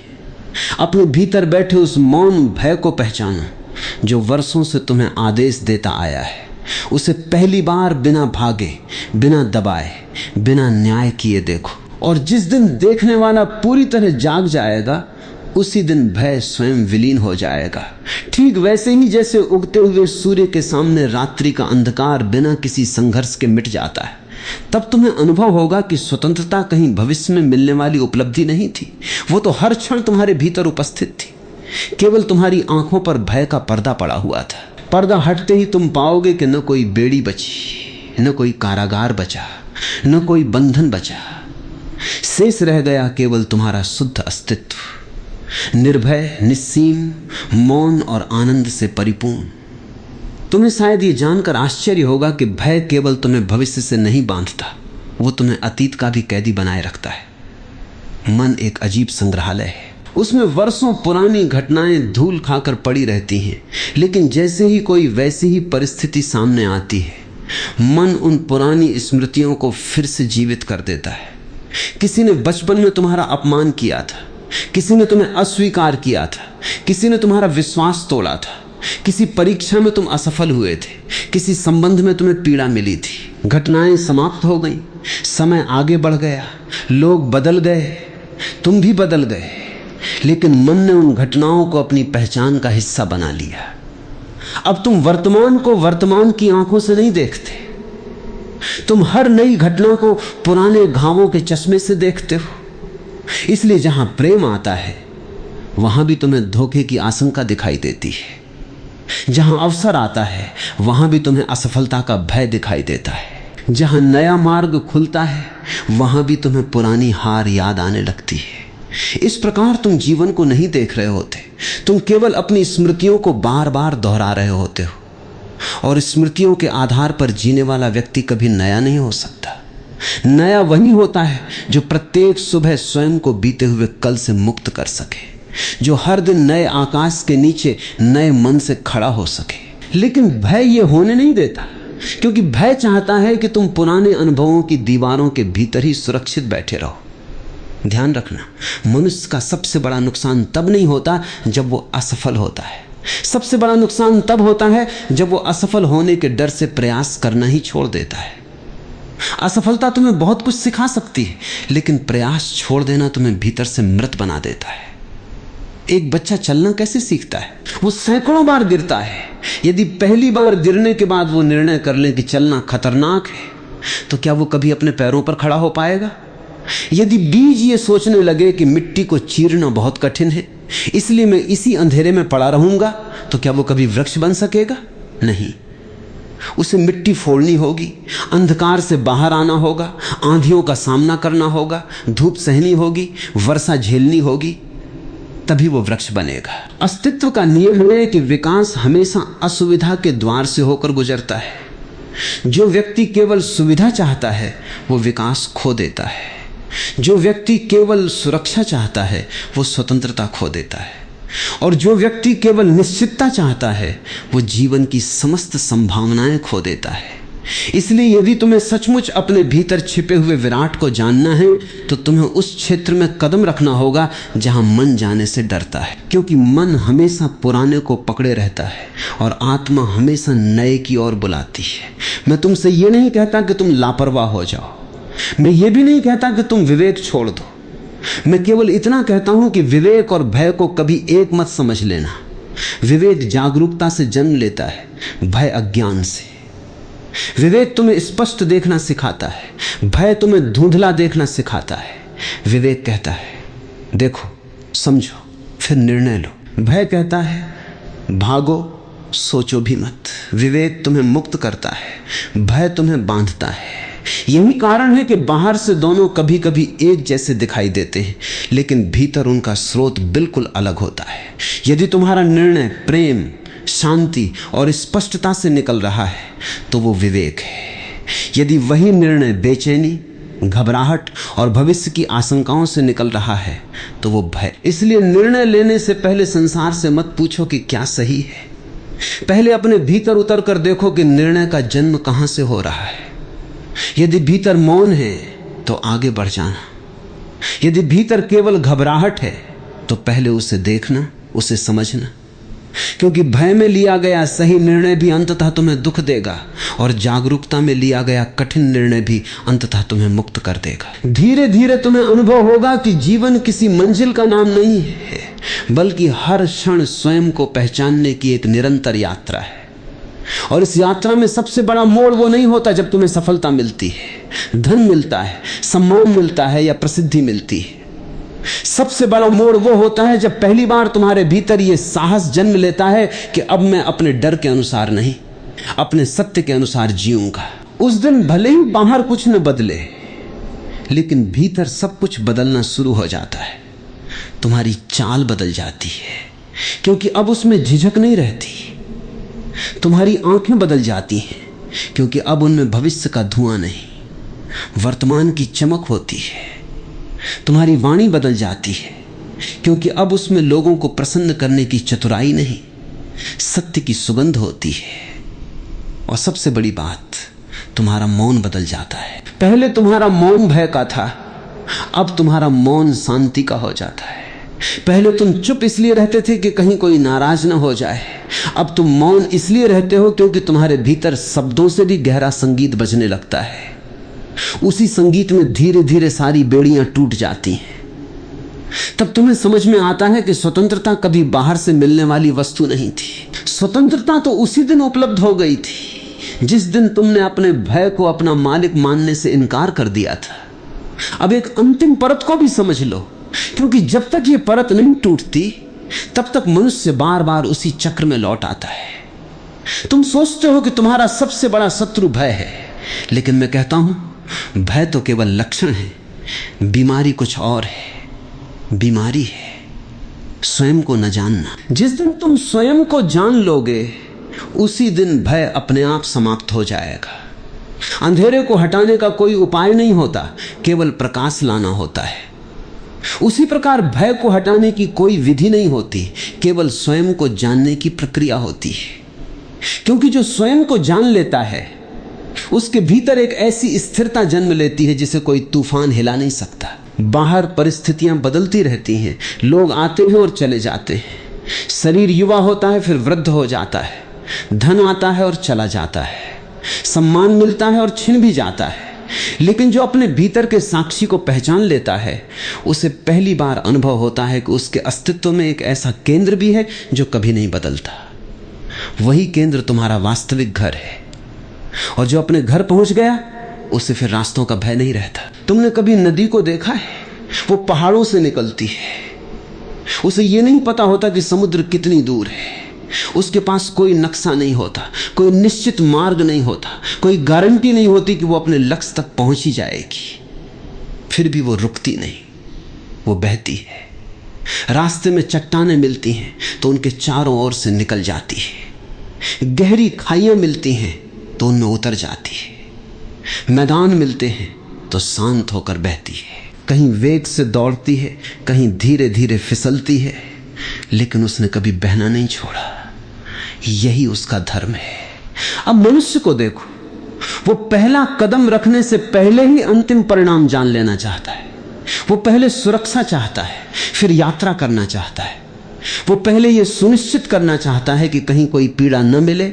अपने भीतर बैठे उस मौन भय को पहचानो जो वर्षों से तुम्हें आदेश देता आया है। उसे पहली बार बिना भागे, बिना दबाए, बिना न्याय किए देखो, और जिस दिन देखने वाला पूरी तरह जाग जाएगा उसी दिन भय स्वयं विलीन हो जाएगा। ठीक वैसे ही जैसे उगते हुए सूर्य के सामने रात्रि का अंधकार बिना किसी संघर्ष के मिट जाता है। तब तुम्हें अनुभव होगा कि स्वतंत्रता कहीं भविष्य में मिलने वाली उपलब्धि नहीं थी, वो तो हर क्षण तुम्हारे भीतर उपस्थित थी। केवल तुम्हारी आंखों पर भय का पर्दा पड़ा हुआ था। पर्दा हटते ही तुम पाओगे कि न कोई बेड़ी बची, न कोई कारागार बचा, न कोई बंधन बचा। शेष रह गया केवल तुम्हारा शुद्ध अस्तित्व, निर्भय, निस्सीम, मौन और आनंद से परिपूर्ण। तुम्हें शायद ये जानकर आश्चर्य होगा कि भय केवल तुम्हें भविष्य से नहीं बांधता, वो तुम्हें अतीत का भी कैदी बनाए रखता है। मन एक अजीब संग्रहालय है, उसमें वर्षों पुरानी घटनाएं धूल खाकर पड़ी रहती हैं, लेकिन जैसे ही कोई वैसी ही परिस्थिति सामने आती है, मन उन पुरानी स्मृतियों को फिर से जीवित कर देता है। किसी ने बचपन में तुम्हारा अपमान किया था, किसी ने तुम्हें अस्वीकार किया था, किसी ने तुम्हारा विश्वास तोड़ा था, किसी परीक्षा में तुम असफल हुए थे, किसी संबंध में तुम्हें पीड़ा मिली थी। घटनाएं समाप्त हो गईं, समय आगे बढ़ गया, लोग बदल गए, तुम भी बदल गए, लेकिन मन ने उन घटनाओं को अपनी पहचान का हिस्सा बना लिया। अब तुम वर्तमान को वर्तमान की आंखों से नहीं देखते, तुम हर नई घटना को पुराने घावों के चश्मे से देखते हो। इसलिए जहां प्रेम आता है वहां भी तुम्हें धोखे की आशंका दिखाई देती है, जहां अवसर आता है वहां भी तुम्हें असफलता का भय दिखाई देता है, जहां नया मार्ग खुलता है वहां भी तुम्हें पुरानी हार याद आने लगती है। इस प्रकार तुम जीवन को नहीं देख रहे होते, तुम केवल अपनी स्मृतियों को बार बार दोहरा रहे होते हो, और स्मृतियों के आधार पर जीने वाला व्यक्ति कभी नया नहीं हो सकता। नया वही होता है जो प्रत्येक सुबह स्वयं को बीते हुए कल से मुक्त कर सके, जो हर दिन नए आकाश के नीचे नए मन से खड़ा हो सके। लेकिन भय ये होने नहीं देता, क्योंकि भय चाहता है कि तुम पुराने अनुभवों की दीवारों के भीतर ही सुरक्षित बैठे रहो। ध्यान रखना, मनुष्य का सबसे बड़ा नुकसान तब नहीं होता जब वो असफल होता है, सबसे बड़ा नुकसान तब होता है जब वो असफल होने के डर से प्रयास करना ही छोड़ देता है। असफलता तुम्हें बहुत कुछ सिखा सकती है, लेकिन प्रयास छोड़ देना तुम्हें भीतर से मृत बना देता है। एक बच्चा चलना कैसे सीखता है? वो सैकड़ों बार गिरता है। यदि पहली बार गिरने के बाद वो निर्णय कर ले कि चलना खतरनाक है, तो क्या वो कभी अपने पैरों पर खड़ा हो पाएगा? यदि बीज ये सोचने लगे कि मिट्टी को चीरना बहुत कठिन है, इसलिए मैं इसी अंधेरे में पड़ा रहूंगा, तो क्या वो कभी वृक्ष बन सकेगा? नहीं। उसे मिट्टी फोड़नी होगी, अंधकार से बाहर आना होगा, आंधियों का सामना करना होगा, धूप सहनी होगी, वर्षा झेलनी होगी, तभी वो वृक्ष बनेगा। अस्तित्व का नियम है कि विकास हमेशा असुविधा के द्वार से होकर गुजरता है। जो व्यक्ति केवल सुविधा चाहता है वो विकास खो देता है। जो व्यक्ति केवल सुरक्षा चाहता है वो स्वतंत्रता खो देता है। और जो व्यक्ति केवल निश्चितता चाहता है वो जीवन की समस्त संभावनाएं खो देता है। इसलिए यदि तुम्हें सचमुच अपने भीतर छिपे हुए विराट को जानना है तो तुम्हें उस क्षेत्र में कदम रखना होगा जहां मन जाने से डरता है, क्योंकि मन हमेशा पुराने को पकड़े रहता है और आत्मा हमेशा नए की ओर बुलाती है। मैं तुमसे ये नहीं कहता कि तुम लापरवाह हो जाओ, मैं ये भी नहीं कहता कि तुम विवेक छोड़ दो। मैं केवल इतना कहता हूं कि विवेक और भय को कभी एक मत समझ लेना। विवेक जागरूकता से जन्म लेता है, भय अज्ञान से। विवेक तुम्हें स्पष्ट देखना सिखाता है, भय तुम्हें धुंधला देखना सिखाता है। विवेक कहता है देखो, समझो, फिर निर्णय लो। भय कहता है भागो, सोचो भी मत। विवेक तुम्हें मुक्त करता है, भय तुम्हें बांधता है। यही कारण है कि बाहर से दोनों कभी कभी एक जैसे दिखाई देते हैं, लेकिन भीतर उनका स्रोत बिल्कुल अलग होता है। यदि तुम्हारा निर्णय प्रेम, शांति और स्पष्टता से निकल रहा है तो वो विवेक है। यदि वही निर्णय बेचैनी, घबराहट और भविष्य की आशंकाओं से निकल रहा है तो वो भय। इसलिए निर्णय लेने से पहले संसार से मत पूछो कि क्या सही है। पहले अपने भीतर उतर कर देखो कि निर्णय का जन्म कहां से हो रहा है। यदि भीतर मौन है तो आगे बढ़ जाना। यदि भीतर केवल घबराहट है तो पहले उसे देखना, उसे समझना, क्योंकि भय में लिया गया सही निर्णय भी अंततः तुम्हें दुख देगा और जागरूकता में लिया गया कठिन निर्णय भी अंततः तुम्हें मुक्त कर देगा। धीरे धीरे तुम्हें अनुभव होगा कि जीवन किसी मंजिल का नाम नहीं है, बल्कि हर क्षण स्वयं को पहचानने की एक निरंतर यात्रा है। और इस यात्रा में सबसे बड़ा मोड़ वो नहीं होता जब तुम्हें सफलता मिलती है, धन मिलता है, सम्मान मिलता है या प्रसिद्धि मिलती है। सबसे बड़ा मोड़ वो होता है जब पहली बार तुम्हारे भीतर ये साहस जन्म लेता है कि अब मैं अपने डर के अनुसार नहीं, अपने सत्य के अनुसार जीऊंगा। उस दिन भले ही बाहर कुछ न बदले, लेकिन भीतर सब कुछ बदलना शुरू हो जाता है। तुम्हारी चाल बदल जाती है, क्योंकि अब उसमें झिझक नहीं रहती। तुम्हारी आंखें बदल जाती हैं, क्योंकि अब उनमें भविष्य का धुआं नहीं, वर्तमान की चमक होती है। तुम्हारी वाणी बदल जाती है, क्योंकि अब उसमें लोगों को प्रसन्न करने की चतुराई नहीं, सत्य की सुगंध होती है। और सबसे बड़ी बात, तुम्हारा मौन बदल जाता है। पहले तुम्हारा मौन भय का था, अब तुम्हारा मौन शांति का हो जाता है। पहले तुम चुप इसलिए रहते थे कि कहीं कोई नाराज ना हो जाए, अब तुम मौन इसलिए रहते हो क्योंकि तुम्हारे भीतर शब्दों से भी गहरा संगीत बजने लगता है। उसी संगीत में धीरे धीरे सारी बेड़ियां टूट जाती हैं। तब तुम्हें समझ में आता है कि स्वतंत्रता कभी बाहर से मिलने वाली वस्तु नहीं थी। स्वतंत्रता तो उसी दिन उपलब्ध हो गई थी जिस दिन तुमने अपने भय को अपना मालिक मानने से इनकार कर दिया था। अब एक अंतिम परत को भी समझ लो, क्योंकि जब तक ये परत नहीं टूटती तब तक मनुष्य बार बार उसी चक्र में लौट आता है। तुम सोचते हो कि तुम्हारा सबसे बड़ा शत्रु भय है, लेकिन मैं कहता हूं भय तो केवल लक्षण है, बीमारी कुछ और है। बीमारी है स्वयं को न जानना। जिस दिन तुम स्वयं को जान लोगे उसी दिन भय अपने आप समाप्त हो जाएगा। अंधेरे को हटाने का कोई उपाय नहीं होता, केवल प्रकाश लाना होता है। उसी प्रकार भय को हटाने की कोई विधि नहीं होती, केवल स्वयं को जानने की प्रक्रिया होती है। क्योंकि जो स्वयं को जान लेता है उसके भीतर एक ऐसी स्थिरता जन्म लेती है जिसे कोई तूफान हिला नहीं सकता। बाहर परिस्थितियां बदलती रहती हैं, लोग आते हैं और चले जाते हैं, शरीर युवा होता है फिर वृद्ध हो जाता है, धन आता है और चला जाता है, सम्मान मिलता है और छिन भी जाता है। लेकिन जो अपने भीतर के साक्षी को पहचान लेता है उसे पहली बार अनुभव होता है कि उसके अस्तित्व में एक ऐसा केंद्र भी है जो कभी नहीं बदलता। वही केंद्र तुम्हारा वास्तविक घर है। और जो अपने घर पहुंच गया उसे फिर रास्तों का भय नहीं रहता। तुमने कभी नदी को देखा है? वो पहाड़ों से निकलती है, उसे ये नहीं पता होता कि समुद्र कितनी दूर है। उसके पास कोई नक्शा नहीं होता, कोई निश्चित मार्ग नहीं होता, कोई गारंटी नहीं होती कि वो अपने लक्ष्य तक पहुंच ही जाएगी। फिर भी वो रुकती नहीं, वो बहती है। रास्ते में चट्टानें मिलती हैं तो उनके चारों ओर से निकल जाती है। गहरी खाइयां मिलती हैं तो उनमें उतर जाती है। मैदान मिलते हैं तो शांत होकर बहती है। कहीं वेग से दौड़ती है, कहीं धीरे धीरे फिसलती है, लेकिन उसने कभी बहना नहीं छोड़ा। यही उसका धर्म है। अब मनुष्य को देखो, वो पहला कदम रखने से पहले ही अंतिम परिणाम जान लेना चाहता है। वो पहले सुरक्षा चाहता है, फिर यात्रा करना चाहता है। वो पहले यह सुनिश्चित करना चाहता है कि कहीं कोई पीड़ा न मिले,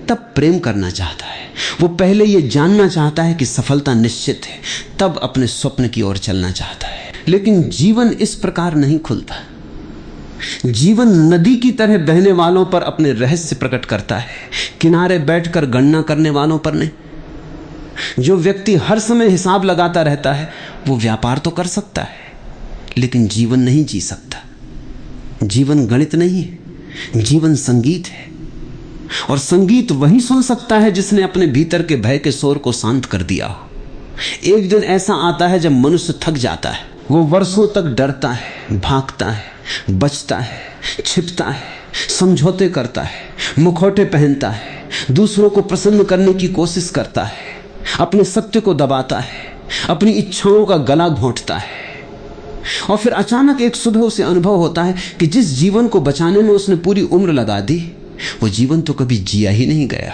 तब प्रेम करना चाहता है। वो पहले यह जानना चाहता है कि सफलता निश्चित है, तब अपने स्वप्न की ओर चलना चाहता है। लेकिन जीवन इस प्रकार नहीं खुलता। जीवन नदी की तरह बहने वालों पर अपने रहस्य प्रकट करता है, किनारे बैठकर गणना करने वालों पर नहीं। जो व्यक्ति हर समय हिसाब लगाता रहता है वो व्यापार तो कर सकता है, लेकिन जीवन नहीं जी सकता। जीवन गणित नहीं है, जीवन संगीत है। और संगीत वही सुन सकता है जिसने अपने भीतर के भय के शोर को शांत कर दिया हो। एक दिन ऐसा आता है जब मनुष्य थक जाता है। वो वर्षों तक डरता है, भागता है, बचता है, छिपता है, समझौते करता है, मुखौटे पहनता है, दूसरों को प्रसन्न करने की कोशिश करता है, अपने सत्य को दबाता है, अपनी इच्छाओं का गला घोंटता है। और फिर अचानक एक सुबह उसे अनुभव होता है कि जिस जीवन को बचाने में उसने पूरी उम्र लगा दी, वो जीवन तो कभी जिया ही नहीं गया।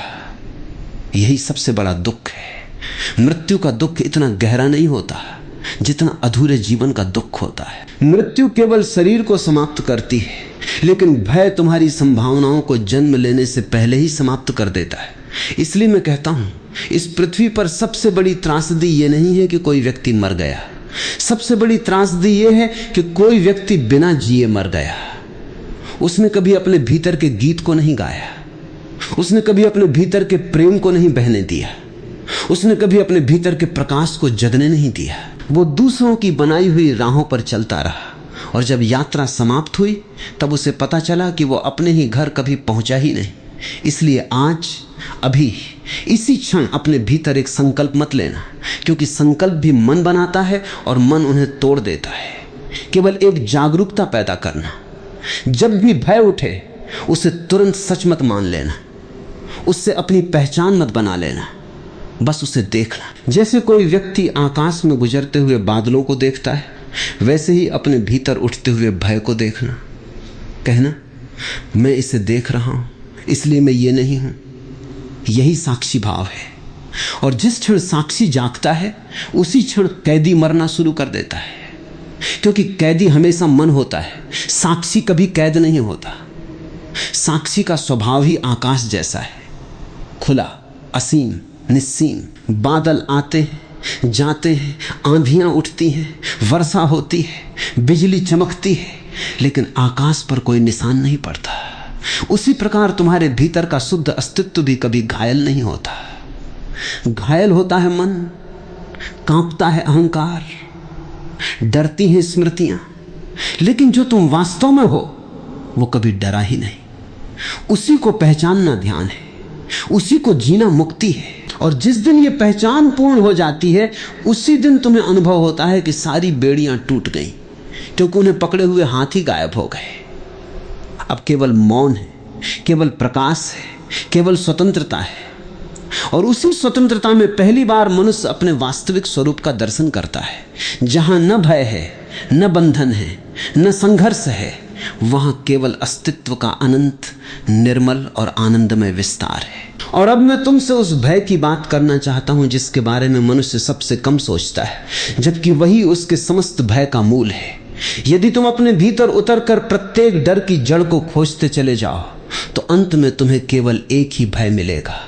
यही सबसे बड़ा दुख है। मृत्यु का दुख इतना गहरा नहीं होता जितना अधूरे जीवन का दुख होता है। मृत्यु केवल शरीर को समाप्त करती है, लेकिन भय तुम्हारी संभावनाओं को जन्म लेने से पहले ही समाप्त कर देता है। इसलिए मैं कहता हूं, इस पृथ्वी पर सबसे बड़ी त्रासदी ये नहीं है कि कोई व्यक्ति मर गया। सबसे बड़ी त्रासदी ये है कि कोई व्यक्ति बिना जिए मर गया। उसने कभी अपने भीतर के गीत को नहीं गाया, उसने कभी अपने भीतर के प्रेम को नहीं बहने दिया, उसने कभी अपने भीतर के प्रकाश को जगने नहीं दिया। वो दूसरों की बनाई हुई राहों पर चलता रहा, और जब यात्रा समाप्त हुई तब उसे पता चला कि वो अपने ही घर कभी पहुंचा ही नहीं। इसलिए आज, अभी, इसी क्षण अपने भीतर एक संकल्प मत लेना, क्योंकि संकल्प भी मन बनाता है और मन उन्हें तोड़ देता है। केवल एक जागरूकता पैदा करना। जब भी भय उठे उसे तुरंत सच मत मान लेना, उससे अपनी पहचान मत बना लेना, बस उसे देखना। जैसे कोई व्यक्ति आकाश में गुजरते हुए बादलों को देखता है, वैसे ही अपने भीतर उठते हुए भय को देखना। कहना, मैं इसे देख रहा हूं, इसलिए मैं ये नहीं हूं। यही साक्षी भाव है। और जिस क्षण साक्षी जागता है उसी क्षण कैदी मरना शुरू कर देता है, क्योंकि कैदी हमेशा मन होता है, साक्षी कभी कैद नहीं होता। साक्षी का स्वभाव ही आकाश जैसा है, खुला, असीम, निस्सीम। बादल आते हैं, जाते हैं, आंधियां उठती हैं, वर्षा होती है, बिजली चमकती है, लेकिन आकाश पर कोई निशान नहीं पड़ता। उसी प्रकार तुम्हारे भीतर का शुद्ध अस्तित्व भी कभी घायल नहीं होता। घायल होता है मन, कांपता है अहंकार, डरती हैं स्मृतियां, लेकिन जो तुम वास्तव में हो वो कभी डरा ही नहीं। उसी को पहचानना ध्यान है, उसी को जीना मुक्ति है। और जिस दिन ये पहचान पूर्ण हो जाती है, उसी दिन तुम्हें अनुभव होता है कि सारी बेड़ियां टूट गईं, क्योंकि उन्हें पकड़े हुए हाथ ही गायब हो गए। अब केवल मौन है, केवल प्रकाश है, केवल स्वतंत्रता है। और उसी स्वतंत्रता में पहली बार मनुष्य अपने वास्तविक स्वरूप का दर्शन करता है। जहां न भय है, न बंधन है, न संघर्ष है, वहां केवल अस्तित्व का अनंत, निर्मल और आनंदमय विस्तार है। और अब मैं तुमसे उस भय की बात करना चाहता हूं जिसके बारे में मनुष्य सबसे कम सोचता है, जबकि वही उसके समस्त भय का मूल है। यदि तुम अपने भीतर उतरकर प्रत्येक डर की जड़ को खोजते चले जाओ, तो अंत में तुम्हें केवल एक ही भय मिलेगा,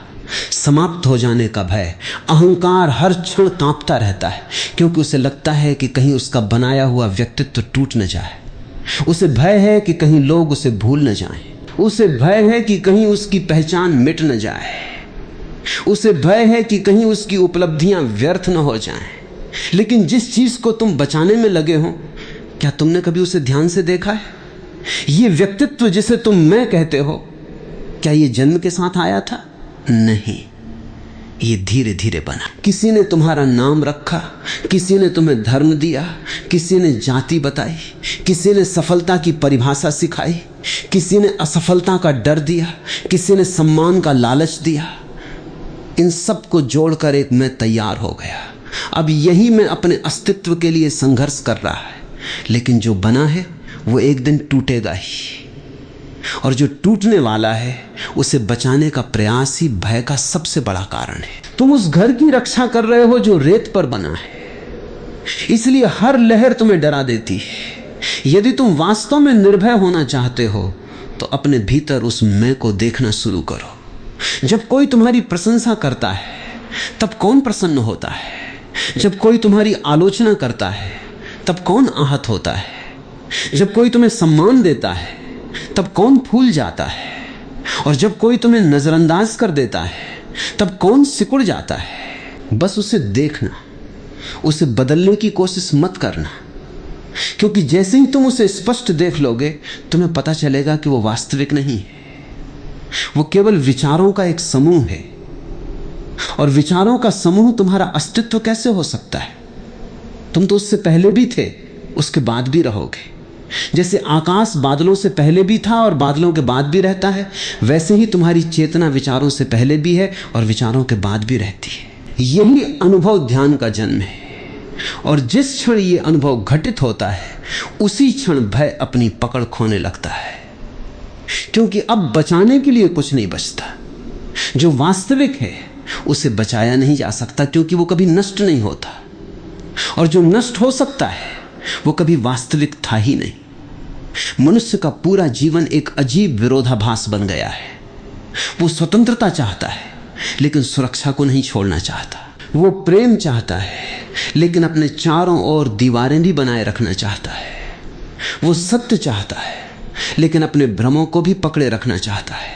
समाप्त हो जाने का भय। अहंकार हर क्षण कांपता रहता है, क्योंकि उसे लगता है कि कहीं उसका बनाया हुआ व्यक्तित्व टूट न जाए। उसे भय है कि कहीं लोग उसे भूल न जाएं। उसे भय है कि कहीं उसकी पहचान मिट न जाए। उसे भय है कि कहीं उसकी उपलब्धियां व्यर्थ न हो जाएं। लेकिन जिस चीज को तुम बचाने में लगे हो, क्या तुमने कभी उसे ध्यान से देखा है? ये व्यक्तित्व जिसे तुम मैं कहते हो, क्या ये जन्म के साथ आया था? नहीं, ये धीरे धीरे बना। किसी ने तुम्हारा नाम रखा, किसी ने तुम्हें धर्म दिया, किसी ने जाति बताई, किसी ने सफलता की परिभाषा सिखाई, किसी ने असफलता का डर दिया, किसी ने सम्मान का लालच दिया। इन सब को जोड़कर एक मैं तैयार हो गया। अब यही मैं अपने अस्तित्व के लिए संघर्ष कर रहा है, लेकिन जो बना है वो एक दिन टूटेगा ही, और जो टूटने वाला है उसे बचाने का प्रयास ही भय का सबसे बड़ा कारण है। तुम उस घर की रक्षा कर रहे हो जो रेत पर बना है, इसलिए हर लहर तुम्हें डरा देती है। यदि तुम वास्तव में निर्भय होना चाहते हो तो अपने भीतर उस मैं को देखना शुरू करो। जब कोई तुम्हारी प्रशंसा करता है तब कौन प्रसन्न होता है? जब कोई तुम्हारी आलोचना करता है तब कौन आहत होता है? जब कोई तुम्हें सम्मान देता है तब कौन फूल जाता है? और जब कोई तुम्हें नजरअंदाज कर देता है तब कौन सिकुड़ जाता है? बस उसे देखना, उसे बदलने की कोशिश मत करना, क्योंकि जैसे ही तुम उसे स्पष्ट देख लोगे तुम्हें पता चलेगा कि वो वास्तविक नहीं है। वो केवल विचारों का एक समूह है, और विचारों का समूह तुम्हारा अस्तित्व कैसे हो सकता है? तुम तो उससे पहले भी थे, उसके बाद भी रहोगे। जैसे आकाश बादलों से पहले भी था और बादलों के बाद भी रहता है, वैसे ही तुम्हारी चेतना विचारों से पहले भी है और विचारों के बाद भी रहती है। यही अनुभव ध्यान का जन्म है, और जिस क्षण ये अनुभव घटित होता है उसी क्षण भय अपनी पकड़ खोने लगता है, क्योंकि अब बचाने के लिए कुछ नहीं बचता। जो वास्तविक है उसे बचाया नहीं जा सकता, क्योंकि वो कभी नष्ट नहीं होता, और जो नष्ट हो सकता है वो कभी वास्तविक था ही नहीं। मनुष्य का पूरा जीवन एक अजीब विरोधाभास बन गया है। वो स्वतंत्रता चाहता है लेकिन सुरक्षा को नहीं छोड़ना चाहता। वो प्रेम चाहता है लेकिन अपने चारों ओर दीवारें भी बनाए रखना चाहता है। वो सत्य चाहता है लेकिन अपने भ्रमों को भी पकड़े रखना चाहता है।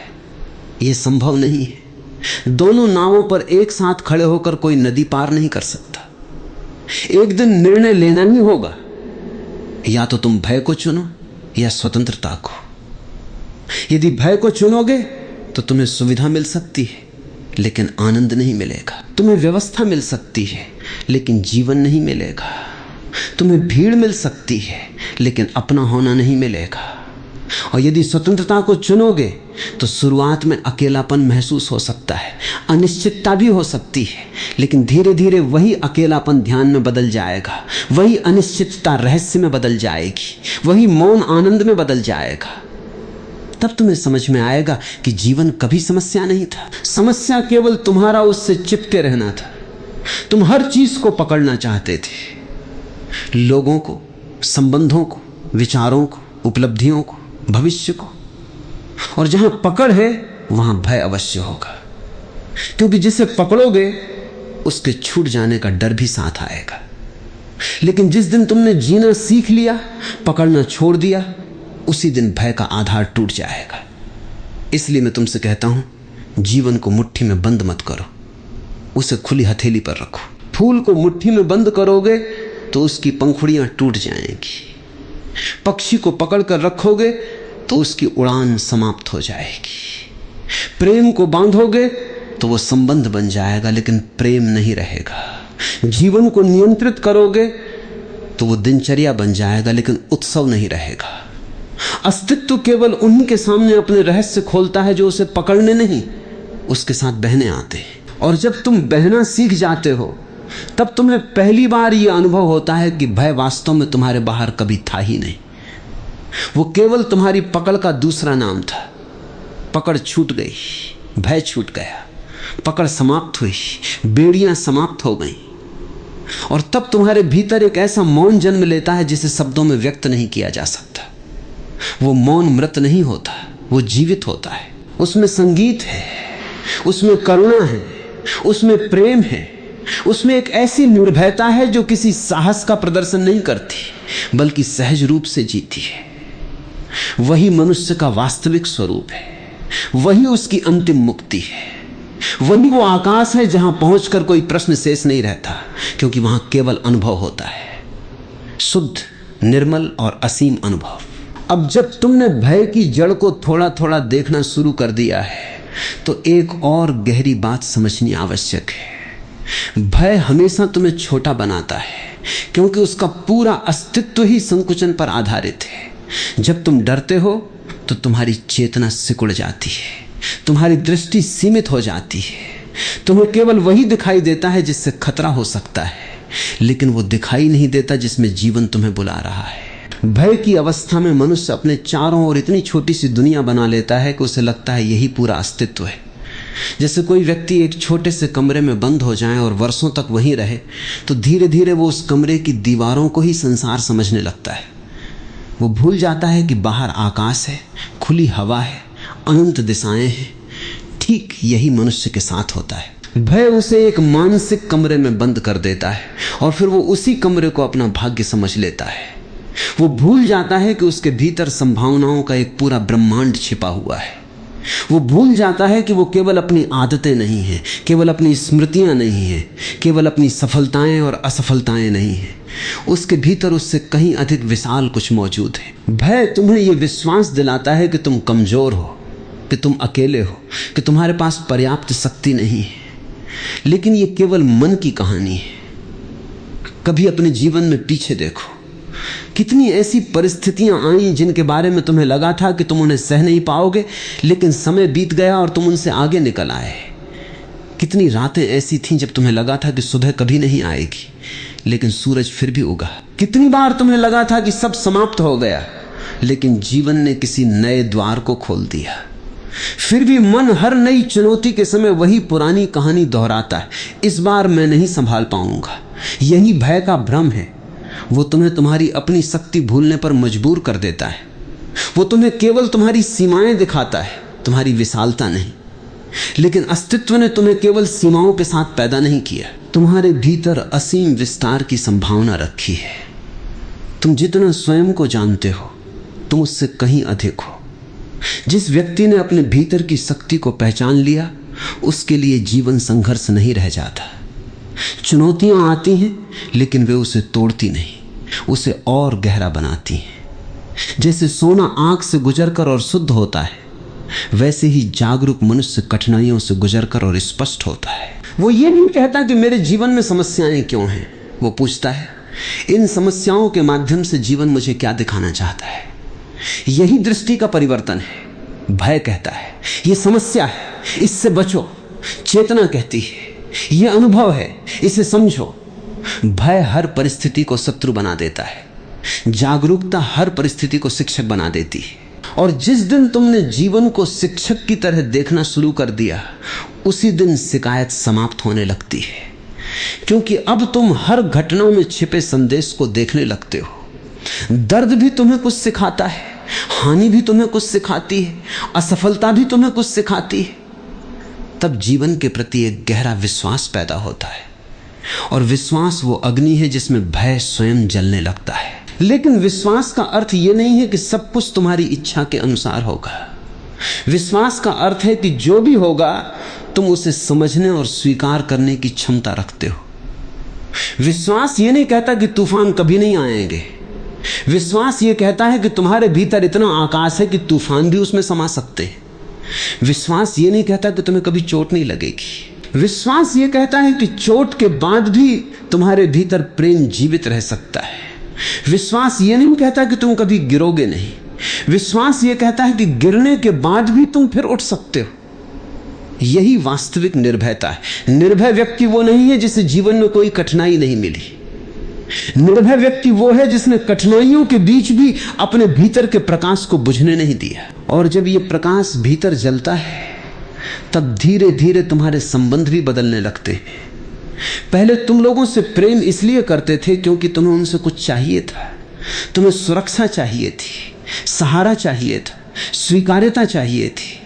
यह संभव नहीं है। दोनों नावों पर एक साथ खड़े होकर कोई नदी पार नहीं कर सकता। एक दिन निर्णय लेना ही होगा, या तो तुम भय को चुनो या स्वतंत्रता को। यदि भय को चुनोगे तो तुम्हें सुविधा मिल सकती है लेकिन आनंद नहीं मिलेगा। तुम्हें व्यवस्था मिल सकती है लेकिन जीवन नहीं मिलेगा। तुम्हें भीड़ मिल सकती है लेकिन अपना होना नहीं मिलेगा। और यदि स्वतंत्रता को चुनोगे तो शुरुआत में अकेलापन महसूस हो सकता है, अनिश्चितता भी हो सकती है, लेकिन धीरे धीरे वही अकेलापन ध्यान में बदल जाएगा, वही अनिश्चितता रहस्य में बदल जाएगी, वही मौन आनंद में बदल जाएगा। तब तुम्हें समझ में आएगा कि जीवन कभी समस्या नहीं था। समस्या केवल तुम्हारा उससे चिपके रहना था। तुम हर चीज को पकड़ना चाहते थे, लोगों को, संबंधों को, विचारों को, उपलब्धियों को, भविष्य को। और जहां पकड़ है वहां भय अवश्य होगा, क्योंकि जिसे पकड़ोगे उसके छूट जाने का डर भी साथ आएगा। लेकिन जिस दिन तुमने जीना सीख लिया, पकड़ना छोड़ दिया, उसी दिन भय का आधार टूट जाएगा। इसलिए मैं तुमसे कहता हूं, जीवन को मुट्ठी में बंद मत करो, उसे खुली हथेली पर रखो। फूल को मुट्ठी में बंद करोगे तो उसकी पंखुड़ियां टूट जाएंगी। पक्षी को पकड़कर रखोगे तो उसकी उड़ान समाप्त हो जाएगी। प्रेम को बांधोगे तो वो संबंध बन जाएगा लेकिन प्रेम नहीं रहेगा। जीवन को नियंत्रित करोगे तो वो दिनचर्या बन जाएगा लेकिन उत्सव नहीं रहेगा। अस्तित्व केवल उन्हीं के सामने अपने रहस्य खोलता है जो उसे पकड़ने नहीं, उसके साथ बहने आते हैं। और जब तुम बहना सीख जाते हो तब तुम्हें पहली बार यह अनुभव होता है कि भय वास्तव में तुम्हारे बाहर कभी था ही नहीं। वो केवल तुम्हारी पकड़ का दूसरा नाम था। पकड़ छूट गई, भय छूट गया, पकड़ समाप्त हुई, बेड़ियां समाप्त हो गई, और तब तुम्हारे भीतर एक ऐसा मौन जन्म लेता है जिसे शब्दों में व्यक्त नहीं किया जा सकता। वो मौन मृत नहीं होता, वो जीवित होता है। उसमें संगीत है, उसमें करुणा है, उसमें प्रेम है, उसमें एक ऐसी निर्भयता है जो किसी साहस का प्रदर्शन नहीं करती बल्कि सहज रूप से जीती है। वही मनुष्य का वास्तविक स्वरूप है, वही उसकी अंतिम मुक्ति है, वही वो आकाश है जहां पहुंचकर कोई प्रश्न शेष नहीं रहता, क्योंकि वहां केवल अनुभव होता है, शुद्ध, निर्मल और असीम अनुभव। अब जब तुमने भय की जड़ को थोड़ा थोड़ा देखना शुरू कर दिया है तो एक और गहरी बात समझनी आवश्यक है। भय हमेशा तुम्हें छोटा बनाता है, क्योंकि उसका पूरा अस्तित्व ही संकुचन पर आधारित है। जब तुम डरते हो तो तुम्हारी चेतना सिकुड़ जाती है, तुम्हारी दृष्टि सीमित हो जाती है। तुम्हें केवल वही दिखाई देता है जिससे खतरा हो सकता है, लेकिन वो दिखाई नहीं देता जिसमें जीवन तुम्हें बुला रहा है। भय की अवस्था में मनुष्य अपने चारों ओर इतनी छोटी सी दुनिया बना लेता है कि उसे लगता है यही पूरा अस्तित्व है। जैसे कोई व्यक्ति एक छोटे से कमरे में बंद हो जाए और वर्षों तक वहीं रहे तो धीरे धीरे वो उस कमरे की दीवारों को ही संसार समझने लगता है। वो भूल जाता है कि बाहर आकाश है, खुली हवा है, अनंत दिशाएं हैं। ठीक यही मनुष्य के साथ होता है। भय उसे एक मानसिक कमरे में बंद कर देता है और फिर वो उसी कमरे को अपना भाग्य समझ लेता है। वो भूल जाता है कि उसके भीतर संभावनाओं का एक पूरा ब्रह्मांड छिपा हुआ है। वो भूल जाता है कि वो केवल अपनी आदतें नहीं हैं, केवल अपनी स्मृतियां नहीं हैं, केवल अपनी सफलताएं और असफलताएं नहीं हैं। उसके भीतर उससे कहीं अधिक विशाल कुछ मौजूद है। भय तुम्हें यह विश्वास दिलाता है कि तुम कमजोर हो, कि तुम अकेले हो, कि तुम्हारे पास पर्याप्त शक्ति नहीं है। लेकिन यह केवल मन की कहानी है। कभी अपने जीवन में पीछे देखो, कितनी ऐसी परिस्थितियां आई जिनके बारे में तुम्हें लगा था कि तुम उन्हें सह नहीं पाओगे, लेकिन समय बीत गया और तुम उनसे आगे निकल आए। कितनी रातें ऐसी थीं जब तुम्हें लगा था कि सुबह कभी नहीं आएगी, लेकिन सूरज फिर भी उगा। कितनी बार तुम्हें लगा था कि सब समाप्त हो गया, लेकिन जीवन ने किसी नए द्वार को खोल दिया। फिर भी मन हर नई चुनौती के समय वही पुरानी कहानी दोहराता है, इस बार मैं नहीं संभाल पाऊंगा। यही भय का भ्रम है। वो तुम्हें तुम्हारी अपनी शक्ति भूलने पर मजबूर कर देता है। वो तुम्हें केवल तुम्हारी सीमाएं दिखाता है, तुम्हारी विशालता नहीं। लेकिन अस्तित्व ने तुम्हें केवल सीमाओं के साथ पैदा नहीं किया, तुम्हारे भीतर असीम विस्तार की संभावना रखी है। तुम जितना स्वयं को जानते हो, तुम उससे कहीं अधिक हो। जिस व्यक्ति ने अपने भीतर की शक्ति को पहचान लिया, उसके लिए जीवन संघर्ष नहीं रह जाता। चुनौतियां आती हैं, लेकिन वे उसे तोड़ती नहीं, उसे और गहरा बनाती हैं। जैसे सोना आंख से गुजरकर और शुद्ध होता है, वैसे ही जागरूक मनुष्य कठिनाइयों से गुजरकर और स्पष्ट होता है। वो ये नहीं कहता कि मेरे जीवन में समस्याएं क्यों हैं, वो पूछता है इन समस्याओं के माध्यम से जीवन मुझे क्या दिखाना चाहता है। यही दृष्टि का परिवर्तन है। भय कहता है ये समस्या है, इससे बचो। चेतना कहती है ये अनुभव है, इसे समझो। भय हर परिस्थिति को शत्रु बना देता है, जागरूकता हर परिस्थिति को शिक्षक बना देती है। और जिस दिन तुमने जीवन को शिक्षक की तरह देखना शुरू कर दिया, उसी दिन शिकायत समाप्त होने लगती है, क्योंकि अब तुम हर घटना में छिपे संदेश को देखने लगते हो। दर्द भी तुम्हें कुछ सिखाता है, हानि भी तुम्हें कुछ सिखाती है, असफलता भी तुम्हें कुछ सिखाती है। तब जीवन के प्रति एक गहरा विश्वास पैदा होता है, और विश्वास वो अग्नि है जिसमें भय स्वयं जलने लगता है। लेकिन विश्वास का अर्थ ये नहीं है कि सब कुछ तुम्हारी इच्छा के अनुसार होगा। विश्वास का अर्थ है कि जो भी होगा तुम उसे समझने और स्वीकार करने की क्षमता रखते हो। विश्वास ये नहीं कहता कि तूफान कभी नहीं आएंगे। विश्वास ये कहता है कि तुम्हारे भीतर इतना आकाश है कि तूफान भी उसमें समा सकते हैं। विश्वास ये नहीं कहता कि तुम्हें कभी चोट नहीं लगेगी। विश्वास ये कहता है कि चोट के बाद भी तुम्हारे भीतर प्रेम जीवित रह सकता है। विश्वास ये नहीं कहता कि तुम कभी गिरोगे नहीं। विश्वास ये कहता है कि गिरने के बाद भी तुम फिर उठ सकते हो। यही वास्तविक निर्भयता है। निर्भय व्यक्ति वो नहीं है जिसे जीवन में कोई कठिनाई नहीं मिली। निर्भय व्यक्ति वो है जिसने कठिनाइयों के बीच भी अपने भीतर के प्रकाश को बुझने नहीं दिया। और जब ये प्रकाश भीतर जलता है, तब धीरे धीरे तुम्हारे संबंध भी बदलने लगते हैं। पहले तुम लोगों से प्रेम इसलिए करते थे क्योंकि तुम्हें उनसे कुछ चाहिए था। तुम्हें सुरक्षा चाहिए थी, सहारा चाहिए था, स्वीकार्यता चाहिए थी।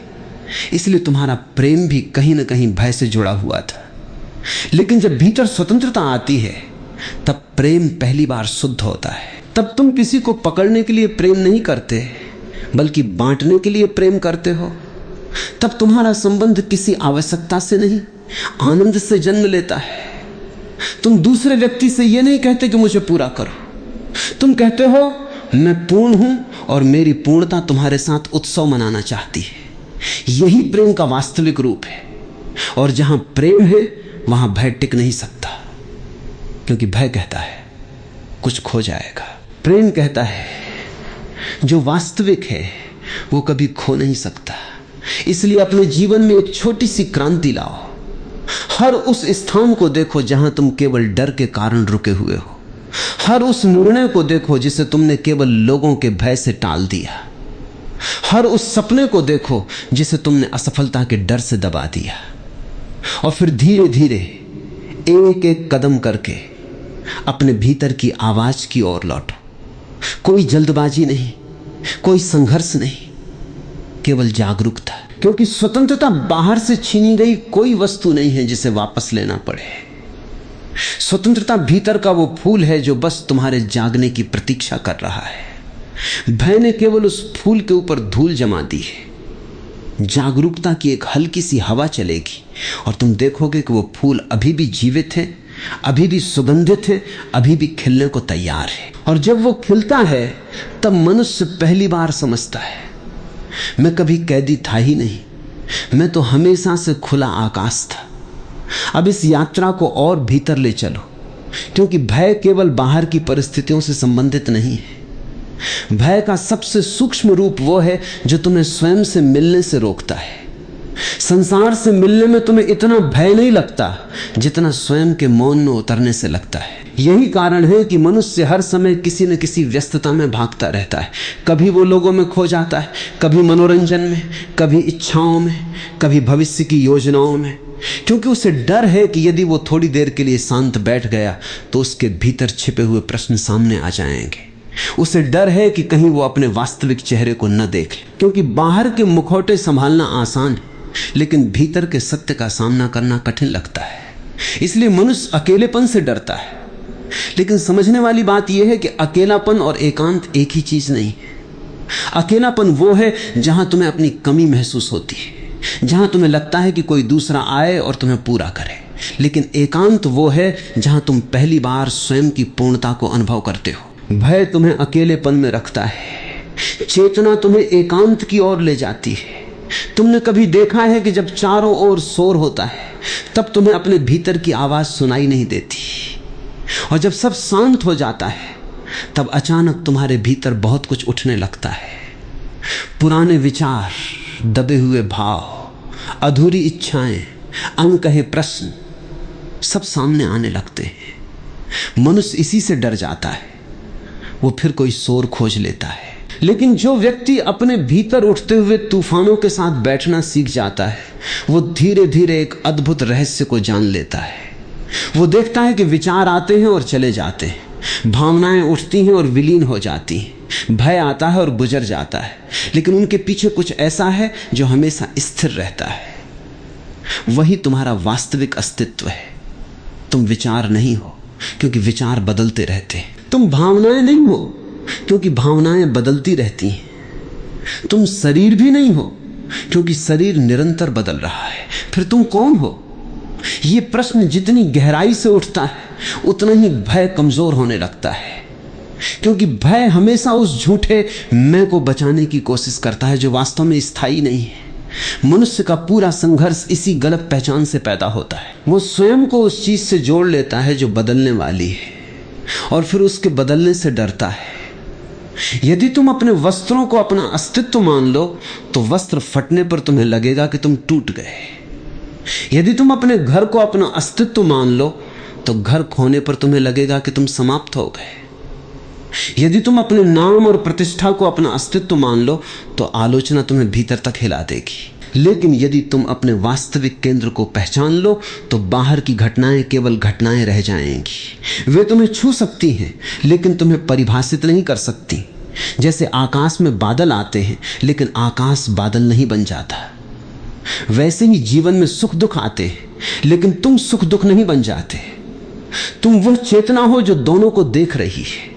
इसलिए तुम्हारा प्रेम भी कहीं ना कहीं भय से जुड़ा हुआ था। लेकिन जब भीतर स्वतंत्रता आती है, तब प्रेम पहली बार शुद्ध होता है। तब तुम किसी को पकड़ने के लिए प्रेम नहीं करते, बल्कि बांटने के लिए प्रेम करते हो। तब तुम्हारा संबंध किसी आवश्यकता से नहीं, आनंद से जन्म लेता है। तुम दूसरे व्यक्ति से यह नहीं कहते कि मुझे पूरा करो। तुम कहते हो मैं पूर्ण हूं और मेरी पूर्णता तुम्हारे साथ उत्सव मनाना चाहती है। यही प्रेम का वास्तविक रूप है। और जहां प्रेम है वहां भय टिक नहीं सकता, क्योंकि भय कहता है कुछ खो जाएगा। प्रेम कहता है जो वास्तविक है वो कभी खो नहीं सकता। इसलिए अपने जीवन में एक छोटी सी क्रांति लाओ। हर उस स्थान को देखो जहां तुम केवल डर के कारण रुके हुए हो। हर उस निर्णय को देखो जिसे तुमने केवल लोगों के भय से टाल दिया। हर उस सपने को देखो जिसे तुमने असफलता के डर से दबा दिया। और फिर धीरे धीरे एक एक कदम करके अपने भीतर की आवाज की ओर लौटो। कोई जल्दबाजी नहीं, कोई संघर्ष नहीं, केवल जागरूकता। क्योंकि स्वतंत्रता बाहर से छीनी गई कोई वस्तु नहीं है जिसे वापस लेना पड़े। स्वतंत्रता भीतर का वो फूल है जो बस तुम्हारे जागने की प्रतीक्षा कर रहा है। भय ने केवल उस फूल के ऊपर धूल जमा दी है। जागरूकता की एक हल्की सी हवा चलेगी और तुम देखोगे कि वो फूल अभी भी जीवित है, अभी भी सुगंधित है, अभी भी खिलने को तैयार है। और जब वो खिलता है तब मनुष्य पहली बार समझता है, मैं कभी कैदी था ही नहीं, मैं तो हमेशा से खुला आकाश था। अब इस यात्रा को और भीतर ले चलो, क्योंकि भय केवल बाहर की परिस्थितियों से संबंधित नहीं है। भय का सबसे सूक्ष्म रूप वो है जो तुम्हें स्वयं से मिलने से रोकता है। संसार से मिलने में तुम्हें इतना भय नहीं लगता जितना स्वयं के मौन में उतरने से लगता है। यही कारण है कि मनुष्य हर समय किसी न किसी व्यस्तता में भागता रहता है। कभी वो लोगों में खो जाता है, कभी मनोरंजन में, कभी इच्छाओं में, कभी भविष्य की योजनाओं में, क्योंकि उसे डर है कि यदि वो थोड़ी देर के लिए शांत बैठ गया तो उसके भीतर छिपे हुए प्रश्न सामने आ जाएंगे। उसे डर है कि कहीं वो अपने वास्तविक चेहरे को न देखे, क्योंकि बाहर के मुखौटे संभालना आसान है लेकिन भीतर के सत्य का सामना करना कठिन लगता है। इसलिए मनुष्य अकेलेपन से डरता है। लेकिन समझने वाली बात यह है कि अकेलापन और एकांत एक ही चीज नहीं है। अकेलापन वो है जहां तुम्हें अपनी कमी महसूस होती है, जहां तुम्हें लगता है कि कोई दूसरा आए और तुम्हें पूरा करे। लेकिन एकांत वो है जहां तुम पहली बार स्वयं की पूर्णता को अनुभव करते हो। भय तुम्हें अकेलेपन में रखता है, चेतना तुम्हें एकांत की ओर ले जाती है। तुमने कभी देखा है कि जब चारों ओर शोर होता है तब तुम्हें अपने भीतर की आवाज सुनाई नहीं देती, और जब सब शांत हो जाता है तब अचानक तुम्हारे भीतर बहुत कुछ उठने लगता है। पुराने विचार, दबे हुए भाव, अधूरी इच्छाएं, अनकहे प्रश्न सब सामने आने लगते हैं। मनुष्य इसी से डर जाता है, वो फिर कोई शोर खोज लेता है। लेकिन जो व्यक्ति अपने भीतर उठते हुए तूफानों के साथ बैठना सीख जाता है वो धीरे धीरे एक अद्भुत रहस्य को जान लेता है। वो देखता है कि विचार आते हैं और चले जाते हैं, भावनाएं उठती हैं और विलीन हो जाती हैं, भय आता है और गुजर जाता है, लेकिन उनके पीछे कुछ ऐसा है जो हमेशा स्थिर रहता है। वही तुम्हारा वास्तविक अस्तित्व है। तुम विचार नहीं हो क्योंकि विचार बदलते रहते हैं। तुम भावनाएं नहीं हो क्योंकि भावनाएं बदलती रहती हैं। तुम शरीर भी नहीं हो क्योंकि शरीर निरंतर बदल रहा है। फिर तुम कौन हो? ये प्रश्न जितनी गहराई से उठता है उतना ही भय कमजोर होने लगता है, क्योंकि भय हमेशा उस झूठे मैं को बचाने की कोशिश करता है जो वास्तव में स्थायी नहीं है। मनुष्य का पूरा संघर्ष इसी गलत पहचान से पैदा होता है। वो स्वयं को उस चीज से जोड़ लेता है जो बदलने वाली है और फिर उसके बदलने से डरता है। यदि तुम अपने वस्त्रों को अपना अस्तित्व मान लो तो वस्त्र फटने पर तुम्हें लगेगा कि तुम टूट गए। यदि तुम अपने घर को अपना अस्तित्व मान लो तो घर खोने पर तुम्हें लगेगा कि तुम समाप्त हो गए। यदि तुम अपने नाम और प्रतिष्ठा को अपना अस्तित्व मान लो तो आलोचना तुम्हें भीतर तक हिला देगी। लेकिन यदि तुम अपने वास्तविक केंद्र को पहचान लो तो बाहर की घटनाएं केवल घटनाएं रह जाएंगी। वे तुम्हें छू सकती हैं लेकिन तुम्हें परिभाषित नहीं कर सकती। जैसे आकाश में बादल आते हैं लेकिन आकाश बादल नहीं बन जाता, वैसे ही जीवन में सुख दुख आते हैं लेकिन तुम सुख दुख नहीं बन जाते। तुम वह चेतना हो जो दोनों को देख रही है।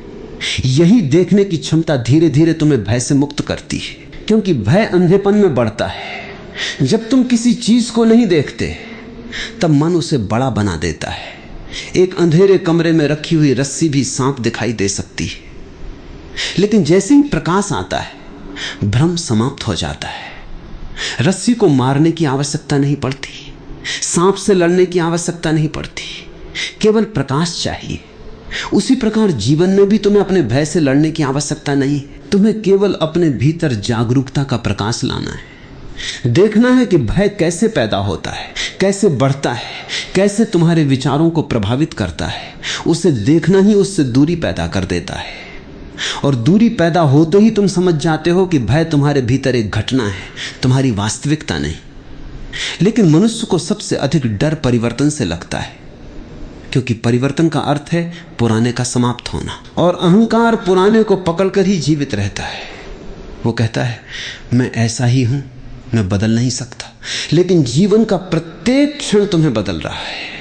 यही देखने की क्षमता धीरे धीरे तुम्हें भय से मुक्त करती है, क्योंकि भय अंधेपन में बढ़ता है। जब तुम किसी चीज को नहीं देखते तब मन उसे बड़ा बना देता है। एक अंधेरे कमरे में रखी हुई रस्सी भी सांप दिखाई दे सकती है, लेकिन जैसे ही प्रकाश आता है भ्रम समाप्त हो जाता है। रस्सी को मारने की आवश्यकता नहीं पड़ती, सांप से लड़ने की आवश्यकता नहीं पड़ती, केवल प्रकाश चाहिए। उसी प्रकार जीवन में भी तुम्हें अपने भय से लड़ने की आवश्यकता नहीं, तुम्हें केवल अपने भीतर जागरूकता का प्रकाश लाना है। देखना है कि भय कैसे पैदा होता है, कैसे बढ़ता है, कैसे तुम्हारे विचारों को प्रभावित करता है, उसे देखना ही उससे दूरी पैदा कर देता है। और दूरी पैदा होते ही तुम समझ जाते हो कि भय तुम्हारे भीतर एक घटना है, तुम्हारी वास्तविकता नहीं। लेकिन मनुष्य को सबसे अधिक डर परिवर्तन से लगता है, क्योंकि परिवर्तन का अर्थ है पुराने का समाप्त होना, और अहंकार पुराने को पकड़कर ही जीवित रहता है। वो कहता है मैं ऐसा ही हूं, मैं बदल नहीं सकता। लेकिन जीवन का प्रत्येक क्षण तुम्हें बदल रहा है,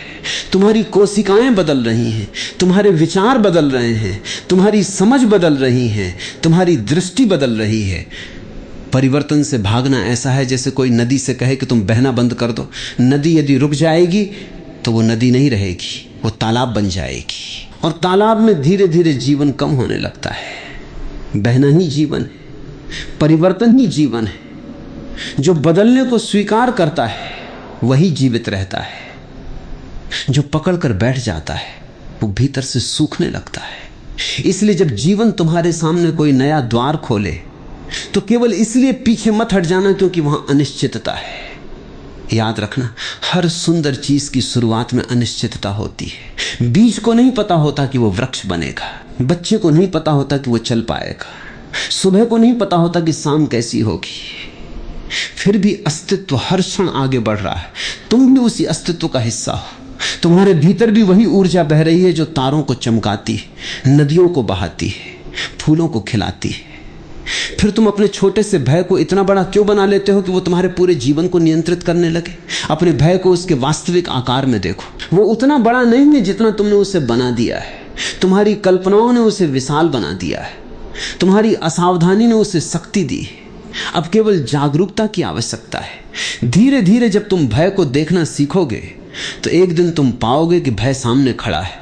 तुम्हारी कोशिकाएं बदल रही हैं, तुम्हारे विचार बदल रहे हैं, तुम्हारी समझ बदल रही है, तुम्हारी दृष्टि बदल रही है। परिवर्तन से भागना ऐसा है जैसे कोई नदी से कहे कि तुम बहना बंद कर दो। नदी यदि रुक जाएगी तो वो नदी नहीं रहेगी, वो तालाब बन जाएगी, और तालाब में धीरे धीरे जीवन कम होने लगता है। बहना ही जीवन है, परिवर्तन ही जीवन है। जो बदलने को स्वीकार करता है वही जीवित रहता है, जो पकड़कर बैठ जाता है वो भीतर से सूखने लगता है। इसलिए जब जीवन तुम्हारे सामने कोई नया द्वार खोले तो केवल इसलिए पीछे मत हट जाना क्योंकि वहां अनिश्चितता है। याद रखना, हर सुंदर चीज की शुरुआत में अनिश्चितता होती है। बीज को नहीं पता होता कि वो वृक्ष बनेगा, बच्चे को नहीं पता होता कि वो चल पाएगा, सुबह को नहीं पता होता कि शाम कैसी होगी। फिर भी अस्तित्व हर क्षण आगे बढ़ रहा है, तुम भी उसी अस्तित्व का हिस्सा हो। तुम्हारे भीतर भी वही ऊर्जा बह रही है जो तारों को चमकाती है, नदियों को बहाती है, फूलों को खिलाती है। फिर तुम अपने छोटे से भय को इतना बड़ा क्यों बना लेते हो कि वो तुम्हारे पूरे जीवन को नियंत्रित करने लगे? अपने भय को उसके वास्तविक आकार में देखो, वो उतना बड़ा नहीं है जितना तुमने उसे बना दिया है। तुम्हारी कल्पनाओं ने उसे विशाल बना दिया है, तुम्हारी असावधानी ने उसे शक्ति दी है। अब केवल जागरूकता की आवश्यकता है। धीरे धीरे जब तुम भय को देखना सीखोगे तो एक दिन तुम पाओगे कि भय सामने खड़ा है,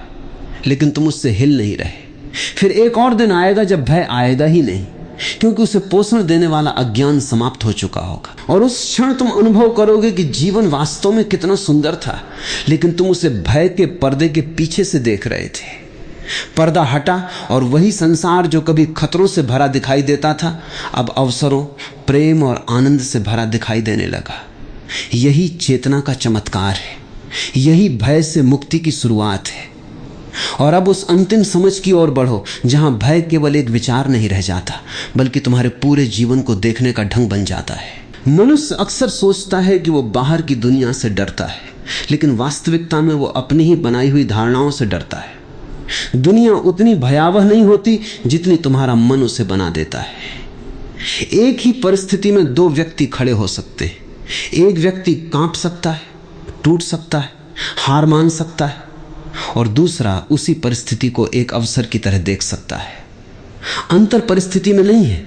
लेकिन तुम उससे हिल नहीं रहे। फिर एक और दिन आएगा जब भय आएगा ही नहीं, क्योंकि उसे पोषण देने वाला अज्ञान समाप्त हो चुका होगा। और उस क्षण तुम अनुभव करोगे कि जीवन वास्तव में कितना सुंदर था, लेकिन तुम उसे भय के पर्दे के पीछे से देख रहे थे। पर्दा हटा और वही संसार जो कभी खतरों से भरा दिखाई देता था अब अवसरों, प्रेम और आनंद से भरा दिखाई देने लगा। यही चेतना का चमत्कार है, यही भय से मुक्ति की शुरुआत है। और अब उस अंतिम समझ की ओर बढ़ो जहां भय केवल एक विचार नहीं रह जाता, बल्कि तुम्हारे पूरे जीवन को देखने का ढंग बन जाता है। मनुष्य अक्सर सोचता है कि वो बाहर की दुनिया से डरता है, लेकिन वास्तविकता में वो अपनी ही बनाई हुई धारणाओं से डरता है। दुनिया उतनी भयावह नहीं होती जितनी तुम्हारा मन उसे बना देता है। एक ही परिस्थिति में दो व्यक्ति खड़े हो सकते हैं। एक व्यक्ति कांप सकता है, टूट सकता है, हार मान सकता है, और दूसरा उसी परिस्थिति को एक अवसर की तरह देख सकता है। अंतर परिस्थिति में नहीं है,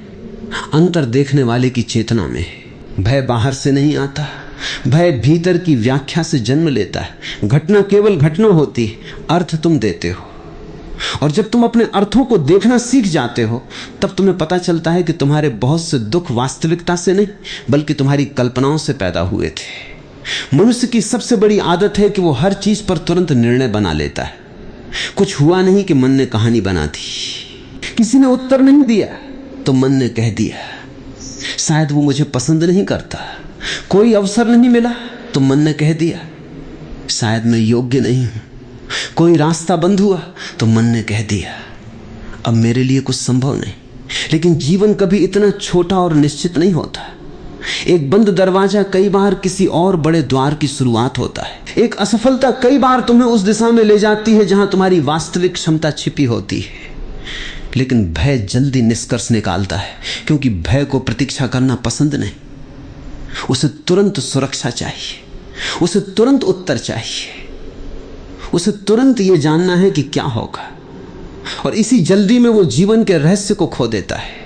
अंतर देखने वाले की चेतना में है। भय बाहर से नहीं आता, भय भीतर की व्याख्या से जन्म लेता है। घटना केवल घटना होती है, अर्थ तुम देते हो। और जब तुम अपने अर्थों को देखना सीख जाते हो तब तुम्हें पता चलता है कि तुम्हारे बहुत से दुख वास्तविकता से नहीं बल्कि तुम्हारी कल्पनाओं से पैदा हुए थे। मनुष्य की सबसे बड़ी आदत है कि वो हर चीज पर तुरंत निर्णय बना लेता है। कुछ हुआ नहीं कि मन ने कहानी बना दी, किसी ने उत्तर नहीं दिया तो मन ने कह दिया, शायद वो मुझे पसंद नहीं करता। कोई अवसर नहीं मिला तो मन ने कह दिया, शायद मैं योग्य नहीं हूं। कोई रास्ता बंद हुआ तो मन ने कह दिया, अब मेरे लिए कुछ संभव नहीं। लेकिन जीवन कभी इतना छोटा और निश्चित नहीं होता। एक बंद दरवाजा कई बार किसी और बड़े द्वार की शुरुआत होता है। एक असफलता कई बार तुम्हें उस दिशा में ले जाती है जहां तुम्हारी वास्तविक क्षमता छिपी होती है। लेकिन भय जल्दी निष्कर्ष निकालता है, क्योंकि भय को प्रतीक्षा करना पसंद नहीं। उसे तुरंत सुरक्षा चाहिए, उसे तुरंत उत्तर चाहिए, उसे तुरंत ये जानना है कि क्या होगा। और इसी जल्दी में वो जीवन के रहस्य को खो देता है।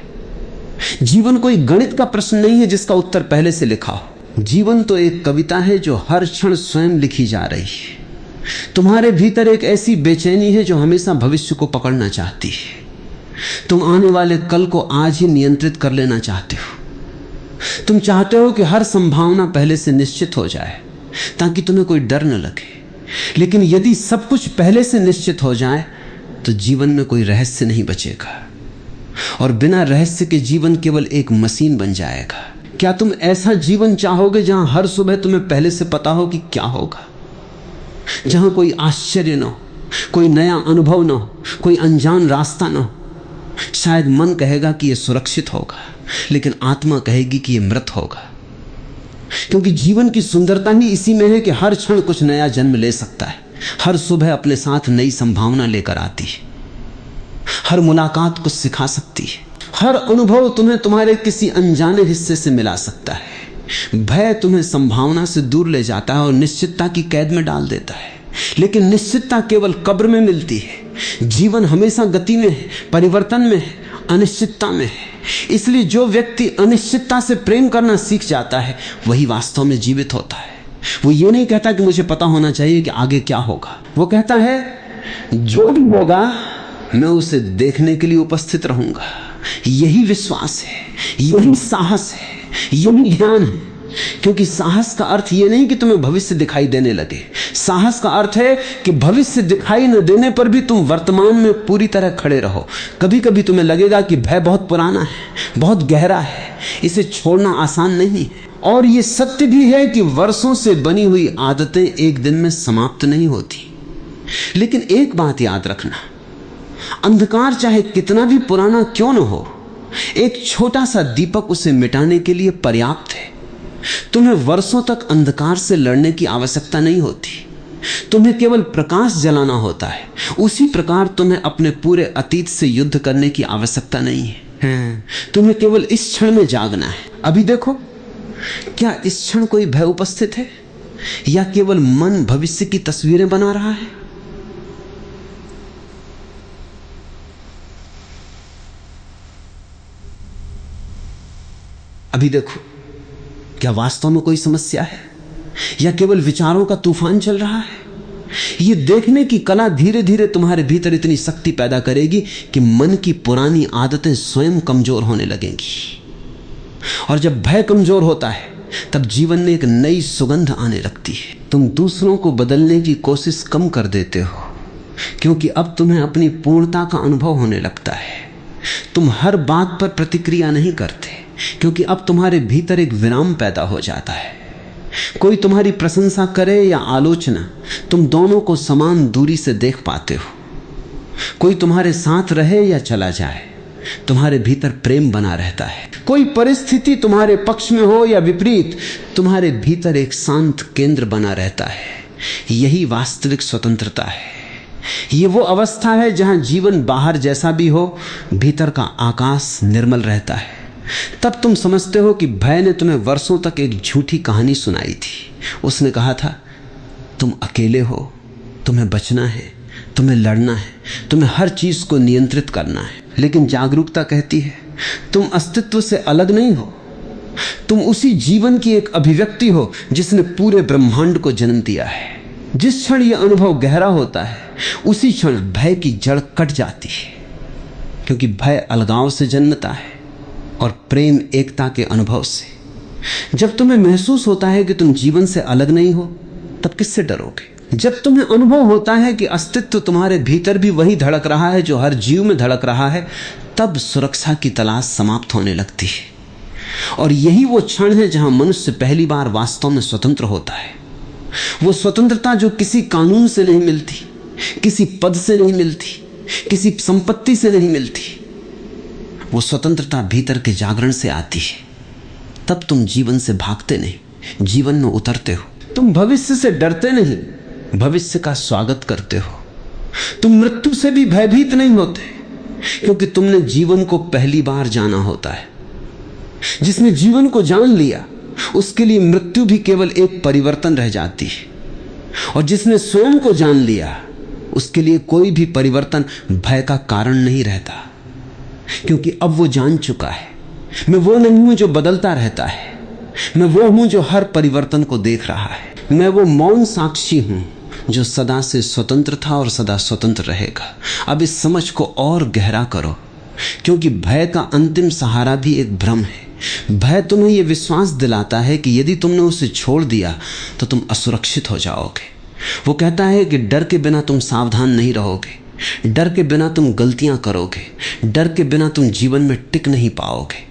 जीवन कोई गणित का प्रश्न नहीं है जिसका उत्तर पहले से लिखा हो। जीवन तो एक कविता है जो हर क्षण स्वयं लिखी जा रही है। तुम्हारे भीतर एक ऐसी बेचैनी है जो हमेशा भविष्य को पकड़ना चाहती है। तुम आने वाले कल को आज ही नियंत्रित कर लेना चाहते हो। तुम चाहते हो कि हर संभावना पहले से निश्चित हो जाए ताकि तुम्हें कोई डर न लगे। लेकिन यदि सब कुछ पहले से निश्चित हो जाए तो जीवन में कोई रहस्य नहीं बचेगा, और बिना रहस्य के जीवन केवल एक मशीन बन जाएगा। क्या तुम ऐसा जीवन चाहोगे जहां हर सुबह तुम्हें पहले से पता हो कि क्या होगा, जहां कोई आश्चर्य न हो, कोई नया अनुभव न हो, कोई अनजान रास्ता न हो? शायद मन कहेगा कि यह सुरक्षित होगा, लेकिन आत्मा कहेगी कि यह मृत होगा। क्योंकि जीवन की सुंदरता ही इसी में है कि हर क्षण कुछ नया जन्म ले सकता है। हर सुबह अपने साथ नई संभावना लेकर आती है। हर मुलाकात कुछ सिखा सकती है। हर अनुभव तुम्हें तुम्हारे किसी अनजाने हिस्से से मिला सकता है। भय तुम्हें संभावना से दूर ले जाता है और निश्चितता की कैद में डाल देता है। लेकिन निश्चितता केवल कब्र में मिलती है। जीवन हमेशा गति में है, परिवर्तन में है, अनिश्चितता में है। इसलिए जो व्यक्ति अनिश्चितता से प्रेम करना सीख जाता है वही वास्तव में जीवित होता है। वो ये नहीं कहता कि मुझे पता होना चाहिए कि आगे क्या होगा। वो कहता है जो भी होगा मैं उसे देखने के लिए उपस्थित रहूंगा। यही विश्वास है, यही साहस है, यही ध्यान है। क्योंकि साहस का अर्थ यह नहीं कि तुम्हें भविष्य दिखाई देने लगे। साहस का अर्थ है कि भविष्य दिखाई न देने पर भी तुम वर्तमान में पूरी तरह खड़े रहो। कभी कभी तुम्हें लगेगा कि भय बहुत पुराना है, बहुत गहरा है, इसे छोड़ना आसान नहीं है। और यह सत्य भी है कि वर्षों से बनी हुई आदतें एक दिन में समाप्त नहीं होती। लेकिन एक बात याद रखना, अंधकार चाहे कितना भी पुराना क्यों न हो, एक छोटा सा दीपक उसे मिटाने के लिए पर्याप्त है। तुम्हें वर्षों तक अंधकार से लड़ने की आवश्यकता नहीं होती। तुम्हें केवल प्रकाश जलाना होता है। उसी प्रकार तुम्हें अपने पूरे अतीत से युद्ध करने की आवश्यकता नहीं है। तुम्हें केवल इस क्षण में जागना है। अभी देखो, क्या इस क्षण कोई भय उपस्थित है या केवल मन भविष्य की तस्वीरें बना रहा है? अभी देखो, क्या वास्तव में कोई समस्या है या केवल विचारों का तूफान चल रहा है? यह देखने की कला धीरे धीरे तुम्हारे भीतर इतनी शक्ति पैदा करेगी कि मन की पुरानी आदतें स्वयं कमजोर होने लगेंगी। और जब भय कमजोर होता है तब जीवन में एक नई सुगंध आने लगती है। तुम दूसरों को बदलने की कोशिश कम कर देते हो, क्योंकि अब तुम्हें अपनी पूर्णता का अनुभव होने लगता है। तुम हर बात पर प्रतिक्रिया नहीं करते, क्योंकि अब तुम्हारे भीतर एक विराम पैदा हो जाता है। कोई तुम्हारी प्रशंसा करे या आलोचना, तुम दोनों को समान दूरी से देख पाते हो। कोई तुम्हारे साथ रहे या चला जाए, तुम्हारे भीतर प्रेम बना रहता है। कोई परिस्थिति तुम्हारे पक्ष में हो या विपरीत, तुम्हारे भीतर एक शांत केंद्र बना रहता है। यही वास्तविक स्वतंत्रता है। ये वो अवस्था है जहां जीवन बाहर जैसा भी हो, भीतर का आकाश निर्मल रहता है। तब तुम समझते हो कि भय ने तुम्हें वर्षों तक एक झूठी कहानी सुनाई थी। उसने कहा था तुम अकेले हो, तुम्हें बचना है, तुम्हें लड़ना है, तुम्हें हर चीज को नियंत्रित करना है। लेकिन जागरूकता कहती है तुम अस्तित्व से अलग नहीं हो। तुम उसी जीवन की एक अभिव्यक्ति हो जिसने पूरे ब्रह्मांड को जन्म दिया है। जिस क्षण यह अनुभव गहरा होता है उसी क्षण भय की जड़ कट जाती है, क्योंकि भय अलगाव से जन्मता है और प्रेम एकता के अनुभव से। जब तुम्हें महसूस होता है कि तुम जीवन से अलग नहीं हो, तब किससे डरोगे? जब तुम्हें अनुभव होता है कि अस्तित्व तुम्हारे भीतर भी वही धड़क रहा है जो हर जीव में धड़क रहा है, तब सुरक्षा की तलाश समाप्त होने लगती है। और यही वो क्षण है जहां मनुष्य पहली बार वास्तव में स्वतंत्र होता है। वो स्वतंत्रता जो किसी कानून से नहीं मिलती, किसी पद से नहीं मिलती, किसी संपत्ति से नहीं मिलती। वो स्वतंत्रता भीतर के जागरण से आती है। तब तुम जीवन से भागते नहीं, जीवन में उतरते हो। तुम भविष्य से डरते नहीं, भविष्य का स्वागत करते हो। तुम मृत्यु से भी भयभीत नहीं होते, क्योंकि तुमने जीवन को पहली बार जाना होता है। जिसने जीवन को जान लिया उसके लिए मृत्यु भी केवल एक परिवर्तन रह जाती है, और जिसने स्वयं को जान लिया उसके लिए कोई भी परिवर्तन भय का कारण नहीं रहता, क्योंकि अब वो जान चुका है मैं वो नहीं हूं जो बदलता रहता है, मैं वो हूं जो हर परिवर्तन को देख रहा है। मैं वो मौन साक्षी हूं जो सदा से स्वतंत्र था और सदा स्वतंत्र रहेगा। अब इस समझ को और गहरा करो, क्योंकि भय का अंतिम सहारा भी एक भ्रम है। भय तुम्हें यह विश्वास दिलाता है कि यदि तुमने उसे छोड़ दिया तो तुम असुरक्षित हो जाओगे। वो कहता है कि डर के बिना तुम सावधान नहीं रहोगे, डर के बिना तुम गलतियां करोगे, डर के बिना तुम जीवन में टिक नहीं पाओगे।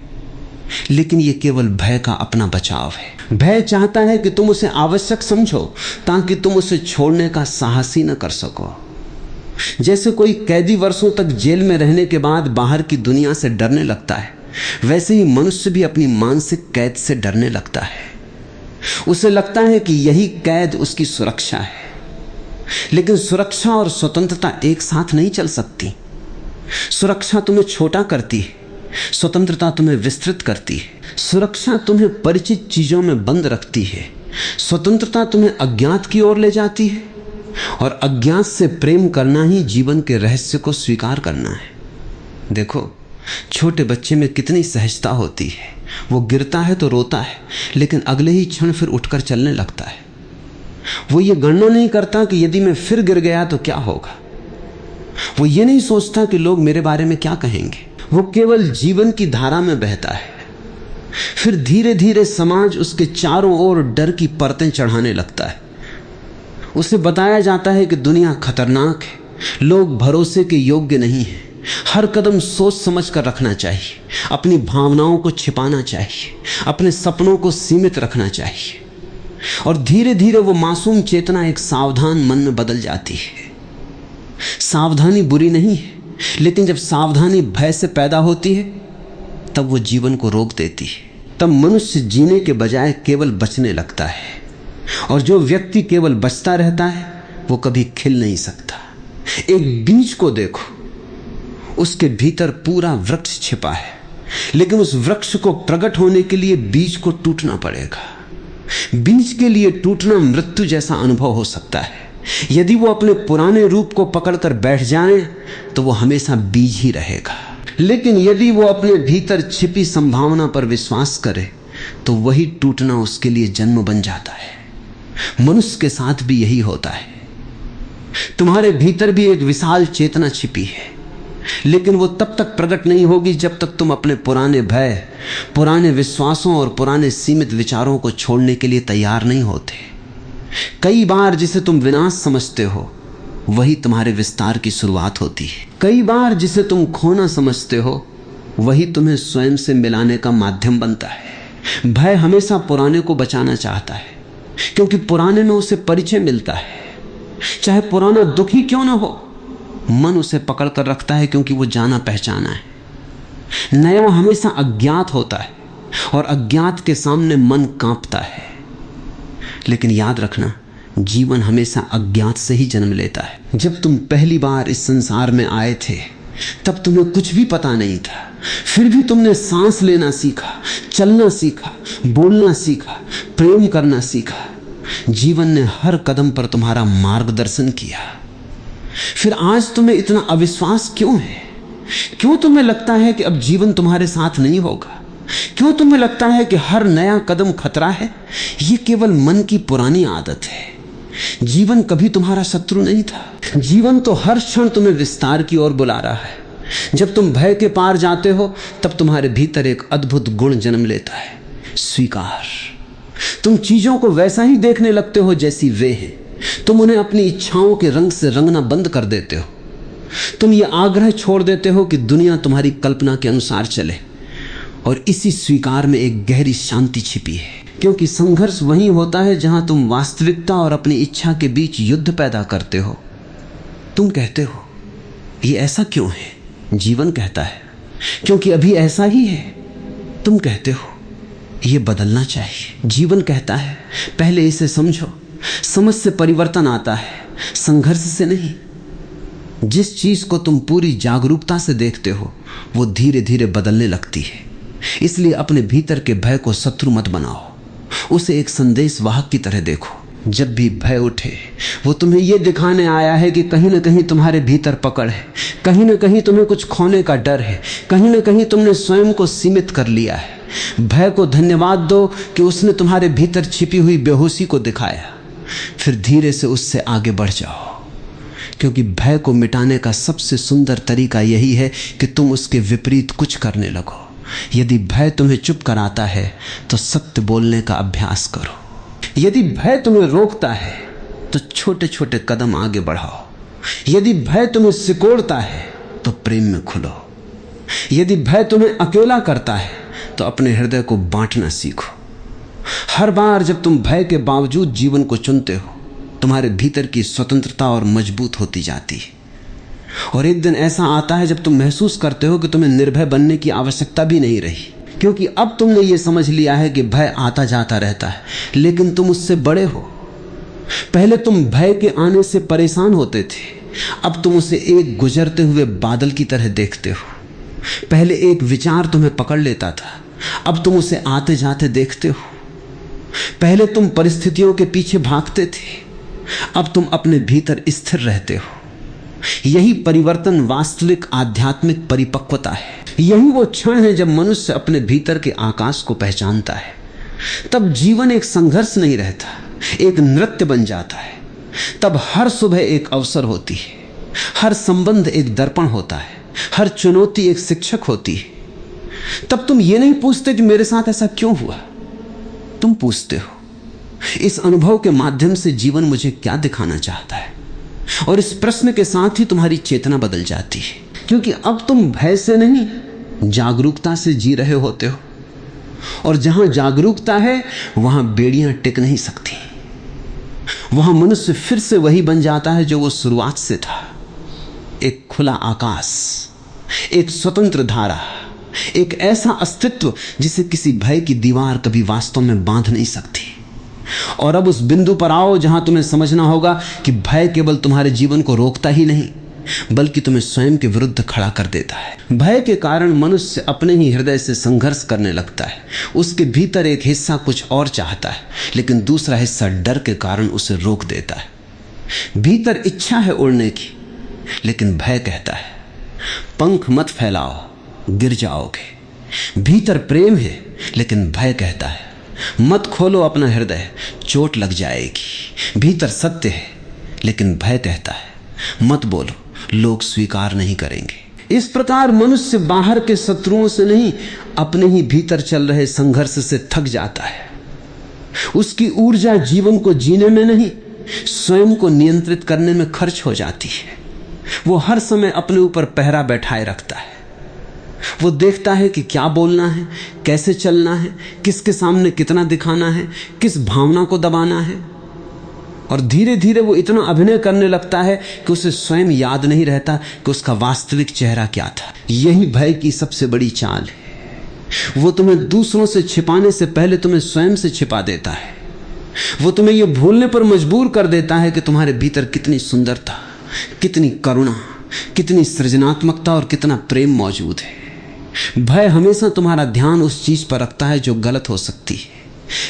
लेकिन यह केवल भय का अपना बचाव है। भय चाहता है कि तुम उसे आवश्यक समझो ताकि तुम उसे छोड़ने का साहस ही न कर सको। जैसे कोई कैदी वर्षों तक जेल में रहने के बाद बाहर की दुनिया से डरने लगता है, वैसे ही मनुष्य भी अपनी मानसिक कैद से डरने लगता है। उसे लगता है कि यही कैद उसकी सुरक्षा है। लेकिन सुरक्षा और स्वतंत्रता एक साथ नहीं चल सकती। सुरक्षा तुम्हें छोटा करती है, स्वतंत्रता तुम्हें विस्तृत करती है। सुरक्षा तुम्हें परिचित चीजों में बंद रखती है, स्वतंत्रता तुम्हें अज्ञात की ओर ले जाती है। और अज्ञात से प्रेम करना ही जीवन के रहस्य को स्वीकार करना है। देखो, छोटे बच्चे में कितनी सहजता होती है। वो गिरता है तो रोता है, लेकिन अगले ही क्षण फिर उठकर चलने लगता है। वो ये गणना नहीं करता कि यदि मैं फिर गिर गया तो क्या होगा। वो ये नहीं सोचता कि लोग मेरे बारे में क्या कहेंगे। वो केवल जीवन की धारा में बहता है। फिर धीरे धीरे समाज उसके चारों ओर डर की परतें चढ़ाने लगता है। उसे बताया जाता है कि दुनिया खतरनाक है, लोग भरोसे के योग्य नहीं हैं, हर कदम सोच समझ कर रखना चाहिए, अपनी भावनाओं को छिपाना चाहिए, अपने सपनों को सीमित रखना चाहिए। और धीरे धीरे वो मासूम चेतना एक सावधान मन में बदल जाती है। सावधानी बुरी नहीं है, लेकिन जब सावधानी भय से पैदा होती है तब वो जीवन को रोक देती है। तब मनुष्य जीने के बजाय केवल बचने लगता है। और जो व्यक्ति केवल बचता रहता है वो कभी खिल नहीं सकता। एक बीज को देखो, उसके भीतर पूरा वृक्ष छिपा है, लेकिन उस वृक्ष को प्रकट होने के लिए बीज को टूटना पड़ेगा। बीज के लिए टूटना मृत्यु जैसा अनुभव हो सकता है। यदि वो अपने पुराने रूप को पकड़कर बैठ जाए तो वो हमेशा बीज ही रहेगा। लेकिन यदि वो अपने भीतर छिपी संभावना पर विश्वास करे तो वही टूटना उसके लिए जन्म बन जाता है। मनुष्य के साथ भी यही होता है। तुम्हारे भीतर भी एक विशाल चेतना छिपी है, लेकिन वो तब तक प्रकट नहीं होगी जब तक तुम अपने पुराने भय, पुराने विश्वासों और पुराने सीमित विचारों को छोड़ने के लिए तैयार नहीं होते। कई बार जिसे तुम विनाश समझते हो वही तुम्हारे विस्तार की शुरुआत होती है। कई बार जिसे तुम खोना समझते हो वही तुम्हें स्वयं से मिलाने का माध्यम बनता है। भय हमेशा पुराने को बचाना चाहता है, क्योंकि पुराने में उसे परिचय मिलता है। चाहे पुराना दुखी क्यों ना हो, मन उसे पकड़ कर रखता है, क्योंकि वो जाना पहचाना है। नया हमेशा अज्ञात होता है और अज्ञात के सामने मन कांपता है। लेकिन याद रखना, जीवन हमेशा अज्ञात से ही जन्म लेता है। जब तुम पहली बार इस संसार में आए थे तब तुम्हें कुछ भी पता नहीं था, फिर भी तुमने सांस लेना सीखा, चलना सीखा, बोलना सीखा, प्रेम करना सीखा। जीवन ने हर कदम पर तुम्हारा मार्गदर्शन किया। फिर आज तुम्हें इतना अविश्वास क्यों है? क्यों तुम्हें लगता है कि अब जीवन तुम्हारे साथ नहीं होगा? क्यों तुम्हें लगता है कि हर नया कदम खतरा है? ये केवल मन की पुरानी आदत है। जीवन कभी तुम्हारा शत्रु नहीं था। जीवन तो हर क्षण तुम्हें विस्तार की ओर बुला रहा है। जब तुम भय के पार जाते हो तब तुम्हारे भीतर एक अद्भुत गुण जन्म लेता है, स्वीकार। तुम चीजों को वैसा ही देखने लगते हो जैसी वे हैं। तुम उन्हें अपनी इच्छाओं के रंग से रंगना बंद कर देते हो। तुम ये आग्रह छोड़ देते हो कि दुनिया तुम्हारी कल्पना के अनुसार चले। और इसी स्वीकार में एक गहरी शांति छिपी है, क्योंकि संघर्ष वहीं होता है जहां तुम वास्तविकता और अपनी इच्छा के बीच युद्ध पैदा करते हो। तुम कहते हो ये ऐसा क्यों है? जीवन कहता है क्योंकि अभी ऐसा ही है। तुम कहते हो ये बदलना चाहिए। जीवन कहता है पहले इसे समझो। समझ से परिवर्तन आता है, संघर्ष से नहीं। जिस चीज को तुम पूरी जागरूकता से देखते हो वो धीरे धीरे बदलने लगती है। इसलिए अपने भीतर के भय को शत्रु मत बनाओ, उसे एक संदेश वाहक की तरह देखो। जब भी भय उठे वो तुम्हें यह दिखाने आया है कि कहीं ना कहीं तुम्हारे भीतर पकड़ है, कहीं ना कहीं तुम्हें कुछ खोने का डर है, कहीं ना कहीं तुमने स्वयं को सीमित कर लिया है। भय को धन्यवाद दो कि उसने तुम्हारे भीतर छिपी हुई बेहोशी को दिखाया। फिर धीरे से उससे आगे बढ़ जाओ, क्योंकि भय को मिटाने का सबसे सुंदर तरीका यही है कि तुम उसके विपरीत कुछ करने लगो। यदि भय तुम्हें चुप कराता है तो सत्य बोलने का अभ्यास करो। यदि भय तुम्हें रोकता है तो छोटे छोटे कदम आगे बढ़ाओ। यदि भय तुम्हें सिकोड़ता है तो प्रेम में खुलो। यदि भय तुम्हें अकेला करता है तो अपने हृदय को बांटना सीखो। हर बार जब तुम भय के बावजूद जीवन को चुनते हो, तुम्हारे भीतर की स्वतंत्रता और मजबूत होती जाती है। और एक दिन ऐसा आता है जब तुम महसूस करते हो कि तुम्हें निर्भय बनने की आवश्यकता भी नहीं रही, क्योंकि अब तुमने ये समझ लिया है कि भय आता जाता रहता है, लेकिन तुम उससे बड़े हो। पहले तुम भय के आने से परेशान होते थे, अब तुम उसे एक गुजरते हुए बादल की तरह देखते हो। पहले एक विचार तुम्हें पकड़ लेता था, अब तुम उसे आते जाते देखते हो। पहले तुम परिस्थितियों के पीछे भागते थे, अब तुम अपने भीतर स्थिर रहते हो। यही परिवर्तन वास्तविक आध्यात्मिक परिपक्वता है। यही वो क्षण है जब मनुष्य अपने भीतर के आकाश को पहचानता है। तब जीवन एक संघर्ष नहीं रहता, एक नृत्य बन जाता है। तब हर सुबह एक अवसर होती है, हर संबंध एक दर्पण होता है, हर चुनौती एक शिक्षक होती है। तब तुम ये नहीं पूछते कि मेरे साथ ऐसा क्यों हुआ, तुम पूछते हो इस अनुभव के माध्यम से जीवन मुझे क्या दिखाना चाहता है। और इस प्रश्न के साथ ही तुम्हारी चेतना बदल जाती है, क्योंकि अब तुम भय से नहीं जागरूकता से जी रहे होते हो। और जहां जागरूकता है वहां बेड़ियां टिक नहीं सकती। वहां मनुष्य फिर से वही बन जाता है जो वो शुरुआत से था, एक खुला आकाश, एक स्वतंत्र धारा, एक ऐसा अस्तित्व जिसे किसी भय की दीवार कभी वास्तव में बांध नहीं सकती। और अब उस बिंदु पर आओ जहां तुम्हें समझना होगा कि भय केवल तुम्हारे जीवन को रोकता ही नहीं, बल्कि तुम्हें स्वयं के विरुद्ध खड़ा कर देता है। भय के कारण मनुष्य अपने ही हृदय से संघर्ष करने लगता है। उसके भीतर एक हिस्सा कुछ और चाहता है, लेकिन दूसरा हिस्सा डर के कारण उसे रोक देता है। भीतर इच्छा है उड़ने की, लेकिन भय कहता है पंख मत फैलाओ, गिर जाओगे। भीतर प्रेम है, लेकिन भय कहता है मत खोलो अपना हृदय, चोट लग जाएगी। भीतर सत्य है, लेकिन भय कहता है मत बोलो, लोग स्वीकार नहीं करेंगे। इस प्रकार मनुष्य बाहर के शत्रुओं से नहीं, अपने ही भीतर चल रहे संघर्ष से थक जाता है। उसकी ऊर्जा जीवन को जीने में नहीं, स्वयं को नियंत्रित करने में खर्च हो जाती है। वो हर समय अपने ऊपर पहरा बैठाए रखता है। वो देखता है कि क्या बोलना है, कैसे चलना है, किसके सामने कितना दिखाना है, किस भावना को दबाना है। और धीरे धीरे वो इतना अभिनय करने लगता है कि उसे स्वयं याद नहीं रहता कि उसका वास्तविक चेहरा क्या था। यही भय की सबसे बड़ी चाल है। वो तुम्हें दूसरों से छिपाने से पहले तुम्हें स्वयं से छिपा देता है। वो तुम्हें ये भूलने पर मजबूर कर देता है कि तुम्हारे भीतर कितनी सुंदरता, कितनी करुणा, कितनी सृजनात्मकता और कितना प्रेम मौजूद है। भय हमेशा तुम्हारा ध्यान उस चीज पर रखता है जो गलत हो सकती है,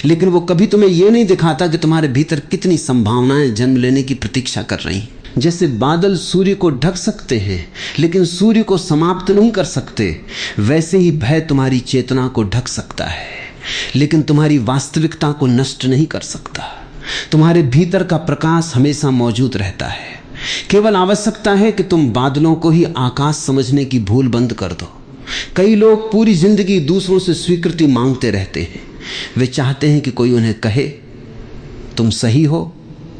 लेकिन वो कभी तुम्हें यह नहीं दिखाता कि तुम्हारे भीतर कितनी संभावनाएं जन्म लेने की प्रतीक्षा कर रही हैं। जैसे बादल सूर्य को ढक सकते हैं लेकिन सूर्य को समाप्त नहीं कर सकते, वैसे ही भय तुम्हारी चेतना को ढक सकता है लेकिन तुम्हारी वास्तविकता को नष्ट नहीं कर सकता। तुम्हारे भीतर का प्रकाश हमेशा मौजूद रहता है। केवल आवश्यकता है कि तुम बादलों को ही आकाश समझने की भूल बंद कर दो। कई लोग पूरी जिंदगी दूसरों से स्वीकृति मांगते रहते हैं। वे चाहते हैं कि कोई उन्हें कहे तुम सही हो,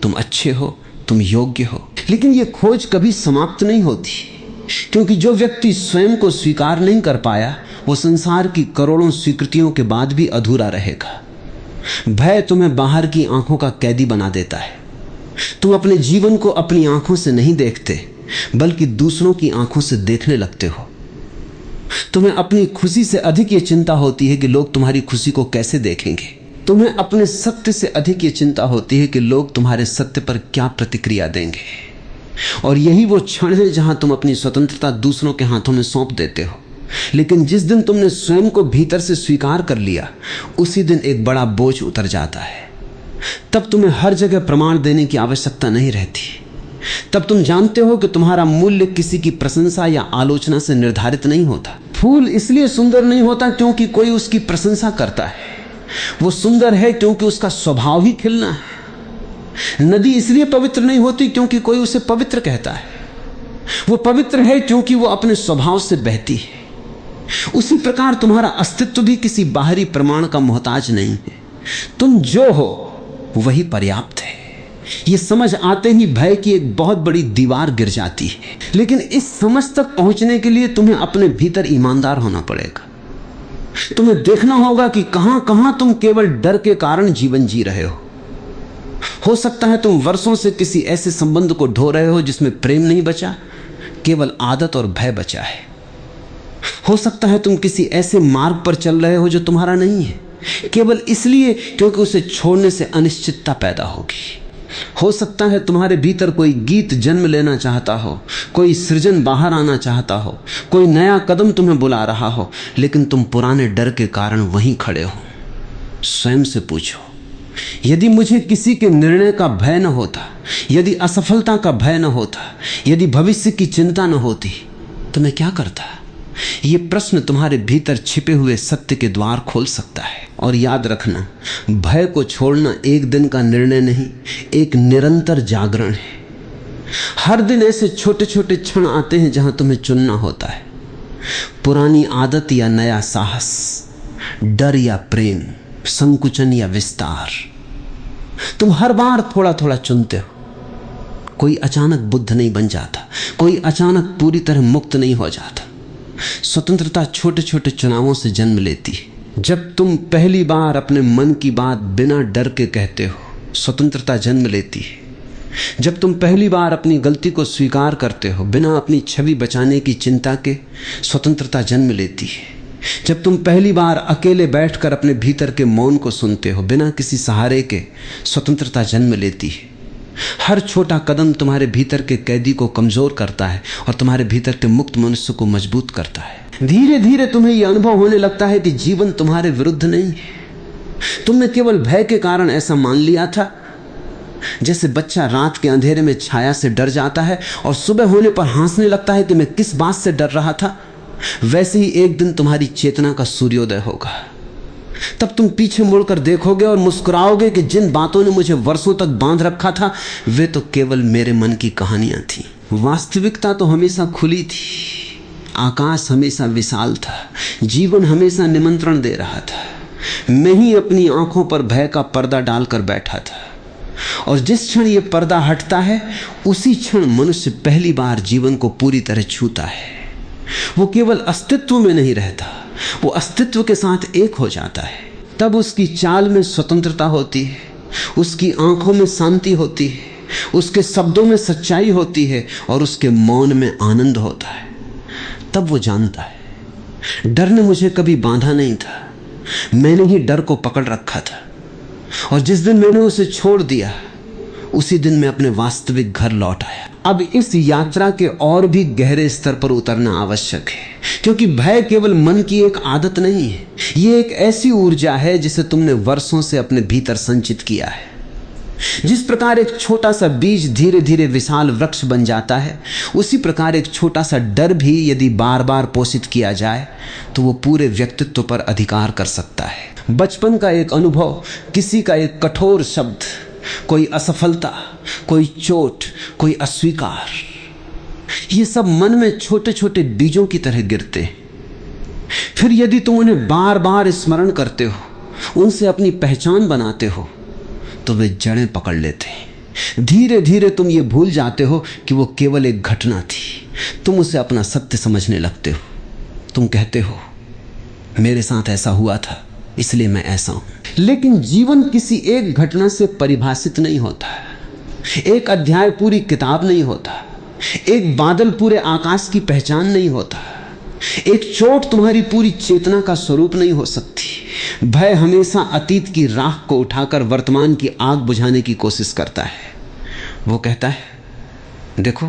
तुम अच्छे हो, तुम योग्य हो। लेकिन यह खोज कभी समाप्त नहीं होती, क्योंकि जो व्यक्ति स्वयं को स्वीकार नहीं कर पाया वो संसार की करोड़ों स्वीकृतियों के बाद भी अधूरा रहेगा। भय तुम्हें बाहर की आंखों का कैदी बना देता है। तुम अपने जीवन को अपनी आंखों से नहीं देखते, बल्कि दूसरों की आंखों से देखने लगते हो। तुम्हें अपनी खुशी से अधिक ये चिंता होती है कि लोग तुम्हारी खुशी को कैसे देखेंगे। तुम्हें अपने सत्य से अधिक ये चिंता होती है कि लोग तुम्हारे सत्य पर क्या प्रतिक्रिया देंगे। और यही वो क्षण है जहां तुम अपनी स्वतंत्रता दूसरों के हाथों में सौंप देते हो। लेकिन जिस दिन तुमने स्वयं को भीतर से स्वीकार कर लिया, उसी दिन एक बड़ा बोझ उतर जाता है। तब तुम्हें हर जगह प्रमाण देने की आवश्यकता नहीं रहती। तब तुम जानते हो कि तुम्हारा मूल्य किसी की प्रशंसा या आलोचना से निर्धारित नहीं होता। फूल इसलिए सुंदर नहीं होता क्योंकि कोई उसकी प्रशंसा करता है, वो सुंदर है क्योंकि उसका स्वभाव ही खिलना है। नदी इसलिए पवित्र नहीं होती क्योंकि कोई उसे पवित्र कहता है, वो पवित्र है क्योंकि वो अपने स्वभाव से बहती है। उसी प्रकार तुम्हारा अस्तित्व भी किसी बाहरी प्रमाण का मोहताज नहीं है। तुम जो हो वही पर्याप्त है। ये समझ आते ही भय की एक बहुत बड़ी दीवार गिर जाती है। लेकिन इस समझ तक पहुंचने के लिए तुम्हें अपने भीतर ईमानदार होना पड़ेगा। तुम्हें देखना होगा कि कहां कहां तुम केवल डर के कारण जीवन जी रहे हो सकता है तुम वर्षों से किसी ऐसे संबंध को ढो रहे हो जिसमें प्रेम नहीं बचा, केवल आदत और भय बचा है। हो सकता है तुम किसी ऐसे मार्ग पर चल रहे हो जो तुम्हारा नहीं है, केवल इसलिए क्योंकि उसे छोड़ने से अनिश्चितता पैदा होगी। हो सकता है तुम्हारे भीतर कोई गीत जन्म लेना चाहता हो, कोई सृजन बाहर आना चाहता हो, कोई नया कदम तुम्हें बुला रहा हो, लेकिन तुम पुराने डर के कारण वहीं खड़े हो। स्वयं से पूछो, यदि मुझे किसी के निर्णय का भय न होता, यदि असफलता का भय न होता, यदि भविष्य की चिंता न होती, तो मैं क्या करता? ये प्रश्न तुम्हारे भीतर छिपे हुए सत्य के द्वार खोल सकता है। और याद रखना, भय को छोड़ना एक दिन का निर्णय नहीं, एक निरंतर जागरण है। हर दिन ऐसे छोटे छोटे क्षण आते हैं जहां तुम्हें चुनना होता है, पुरानी आदत या नया साहस, डर या प्रेम, संकुचन या विस्तार। तुम हर बार थोड़ा थोड़ा चुनते हो। कोई अचानक बुद्ध नहीं बन जाता, कोई अचानक पूरी तरह मुक्त नहीं हो जाता। स्वतंत्रता छोटे छोटे चुनावों से जन्म लेती है। जब तुम पहली बार अपने मन की बात बिना डर के कहते हो, स्वतंत्रता जन्म लेती है। जब तुम पहली बार अपनी गलती को स्वीकार करते हो बिना अपनी छवि बचाने की चिंता के, स्वतंत्रता जन्म लेती है। जब तुम पहली बार अकेले बैठकर अपने भीतर के मौन को सुनते हो बिना किसी सहारे के, स्वतंत्रता जन्म लेती है। हर छोटा कदम तुम्हारे भीतर के कैदी को कमजोर करता है और तुम्हारे भीतर के मुक्त मनुष्य को मजबूत करता है। धीरे धीरे तुम्हें यह अनुभव होने लगता है कि जीवन तुम्हारे विरुद्ध नहीं है। तुमने केवल भय के कारण ऐसा मान लिया था। जैसे बच्चा रात के अंधेरे में छाया से डर जाता है और सुबह होने पर हंसने लगता है कि मैं किस बात से डर रहा था, वैसे ही एक दिन तुम्हारी चेतना का सूर्योदय होगा। तब तुम पीछे मुड़कर देखोगे और मुस्कुराओगे कि जिन बातों ने मुझे वर्षों तक बांध रखा था, वे तो केवल मेरे मन की कहानियां थी। वास्तविकता तो हमेशा खुली थी, आकाश हमेशा विशाल था, जीवन हमेशा निमंत्रण दे रहा था। मैं ही अपनी आंखों पर भय का पर्दा डालकर बैठा था, और जिस क्षण ये पर्दा हटता है उसी क्षण मनुष्य पहली बार जीवन को पूरी तरह छूता है। वो केवल अस्तित्व में नहीं रहता, वो अस्तित्व के साथ एक हो जाता है। तब उसकी चाल में स्वतंत्रता होती है, उसकी आंखों में शांति होती है, उसके शब्दों में सच्चाई होती है और उसके मौन में आनंद होता है। तब वो जानता है, डर ने मुझे कभी बांधा नहीं था, मैंने ही डर को पकड़ रखा था, और जिस दिन मैंने उसे छोड़ दिया उसी दिन मैं अपने वास्तविक घर लौट आया। अब इस यात्रा के और भी गहरे स्तर पर उतरना आवश्यक है, क्योंकि भय केवल मन की एक आदत नहीं है, ये एक ऐसी ऊर्जा है जिसे तुमने वर्षों से अपने भीतर संचित किया है। जिस प्रकार एक छोटा सा बीज धीरे धीरे विशाल वृक्ष बन जाता है, उसी प्रकार एक छोटा सा डर भी यदि बार बार पोषित किया जाए तो वो पूरे व्यक्तित्व पर अधिकार कर सकता है। बचपन का एक अनुभव, किसी का एक कठोर शब्द, कोई असफलता, कोई चोट, कोई अस्वीकार, ये सब मन में छोटे छोटे बीजों की तरह गिरते हैं। फिर यदि तुम उन्हें बार बार स्मरण करते हो, उनसे अपनी पहचान बनाते हो, तो वे जड़ें पकड़ लेते हैं। धीरे धीरे तुम ये भूल जाते हो कि वो केवल एक घटना थी, तुम उसे अपना सत्य समझने लगते हो। तुम कहते हो, मेरे साथ ऐसा हुआ था इसलिए मैं ऐसा हूं। लेकिन जीवन किसी एक घटना से परिभाषित नहीं होता, एक अध्याय पूरी किताब नहीं होता, एक बादल पूरे आकाश की पहचान नहीं होता, एक चोट तुम्हारी पूरी चेतना का स्वरूप नहीं हो सकती। भय हमेशा अतीत की राख को उठाकर वर्तमान की आग बुझाने की कोशिश करता है। वो कहता है, देखो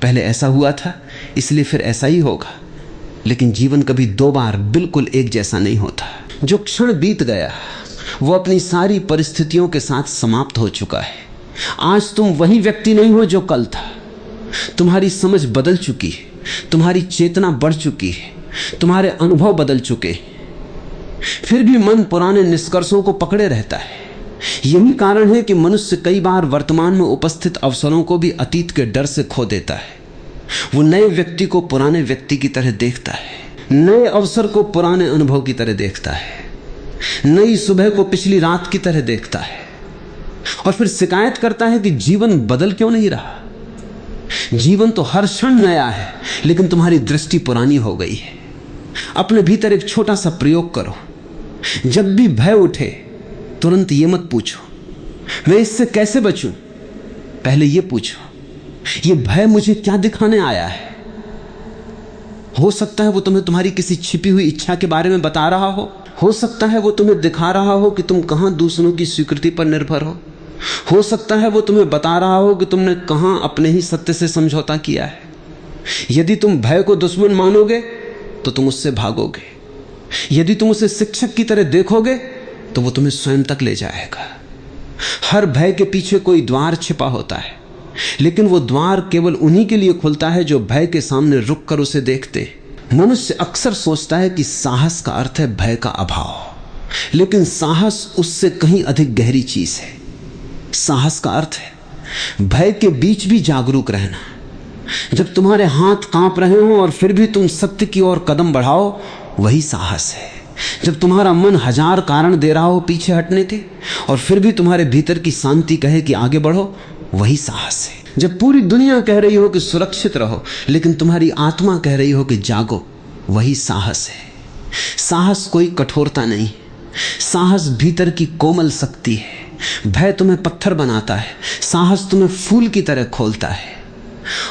पहले ऐसा हुआ था इसलिए फिर ऐसा ही होगा। लेकिन जीवन कभी दो बार बिल्कुल एक जैसा नहीं होता। जो क्षण बीत गया वो अपनी सारी परिस्थितियों के साथ समाप्त हो चुका है। आज तुम वही व्यक्ति नहीं हो जो कल था। तुम्हारी समझ बदल चुकी है, तुम्हारी चेतना बढ़ चुकी है, तुम्हारे अनुभव बदल चुके। फिर भी मन पुराने निष्कर्षों को पकड़े रहता है। यही कारण है कि मनुष्य कई बार वर्तमान में उपस्थित अवसरों को भी अतीत के डर से खो देता है। वो नए व्यक्ति को पुराने व्यक्ति की तरह देखता है, नए अवसर को पुराने अनुभव की तरह देखता है, नई सुबह को पिछली रात की तरह देखता है, और फिर शिकायत करता है कि जीवन बदल क्यों नहीं रहा। जीवन तो हर क्षण नया है, लेकिन तुम्हारी दृष्टि पुरानी हो गई है। अपने भीतर एक छोटा सा प्रयोग करो। जब भी भय उठे तुरंत ये मत पूछो मैं इससे कैसे बचूं, पहले ये पूछो ये भय मुझे क्या दिखाने आया है। हो सकता है वो तुम्हें तुम्हारी किसी छिपी हुई इच्छा के बारे में बता रहा हो सकता है वो तुम्हें दिखा रहा हो कि तुम कहां दूसरों की स्वीकृति पर निर्भर हो सकता है वो तुम्हें बता रहा हो कि तुमने कहां अपने ही सत्य से समझौता किया है। यदि तुम भय को दुश्मन मानोगे तो तुम उससे भागोगे, यदि तुम उसे शिक्षक की तरह देखोगे तो वो तुम्हें स्वयं तक ले जाएगा। हर भय के पीछे कोई द्वार छिपा होता है, लेकिन वो द्वार केवल उन्हीं के लिए खुलता है जो भय के सामने रुक कर उसे देखते। मनुष्य अक्सर सोचता है कि साहस का अर्थ है भय का अभाव, लेकिन साहस उससे कहीं अधिक गहरी चीज है। साहस का अर्थ है भय के बीच भी जागरूक रहना। जब तुम्हारे हाथ कांप रहे हो और फिर भी तुम सत्य की ओर कदम बढ़ाओ, वही साहस है। जब तुम्हारा मन हजार कारण दे रहा हो पीछे हटने के और फिर भी तुम्हारे भीतर की शांति कहे कि आगे बढ़ो, वही साहस है। जब पूरी दुनिया कह रही हो कि सुरक्षित रहो लेकिन तुम्हारी आत्मा कह रही हो कि जागो, वही साहस है। साहस कोई कठोरता नहीं, साहस भीतर की कोमल शक्ति है। भय तुम्हें पत्थर बनाता है, साहस तुम्हें फूल की तरह खोलता है।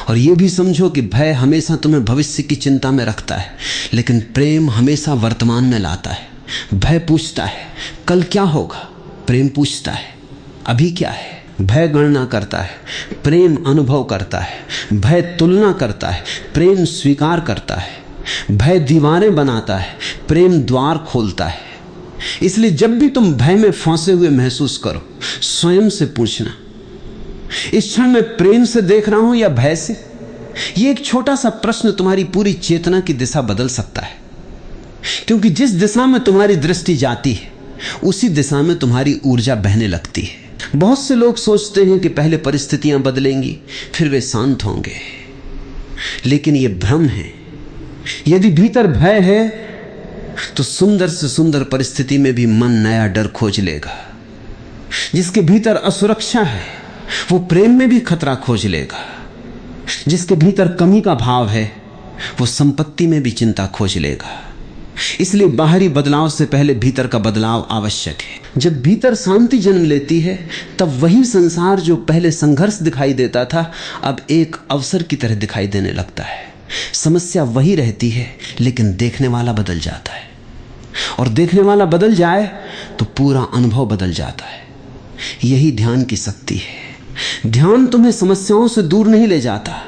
और यह भी समझो कि भय हमेशा तुम्हें भविष्य की चिंता में रखता है, लेकिन प्रेम हमेशा वर्तमान में लाता है। भय पूछता है कल क्या होगा, प्रेम पूछता है अभी क्या है। भय गणना करता है, प्रेम अनुभव करता है। भय तुलना करता है, प्रेम स्वीकार करता है। भय दीवारें बनाता है, प्रेम द्वार खोलता है। इसलिए जब भी तुम भय में फंसे हुए महसूस करो, स्वयं से पूछना इस क्षण मैं प्रेम से देख रहा हूं या भय से। यह एक छोटा सा प्रश्न तुम्हारी पूरी चेतना की दिशा बदल सकता है, क्योंकि जिस दिशा में तुम्हारी दृष्टि जाती है उसी दिशा में तुम्हारी ऊर्जा बहने लगती है। बहुत से लोग सोचते हैं कि पहले परिस्थितियां बदलेंगी फिर वे शांत होंगे, लेकिन यह भ्रम है। यदि भीतर भय है तो सुंदर से सुंदर परिस्थिति में भी मन नया डर खोज लेगा। जिसके भीतर असुरक्षा है वो प्रेम में भी खतरा खोज लेगा। जिसके भीतर कमी का भाव है वो संपत्ति में भी चिंता खोज लेगा। इसलिए बाहरी बदलाव से पहले भीतर का बदलाव आवश्यक है। जब भीतर शांति जन्म लेती है तब वही संसार जो पहले संघर्ष दिखाई देता था अब एक अवसर की तरह दिखाई देने लगता है। समस्या वही रहती है लेकिन देखने वाला बदल जाता है, और देखने वाला बदल जाए तो पूरा अनुभव बदल जाता है। यही ध्यान की शक्ति है। ध्यान तुम्हें समस्याओं से दूर नहीं ले जाता,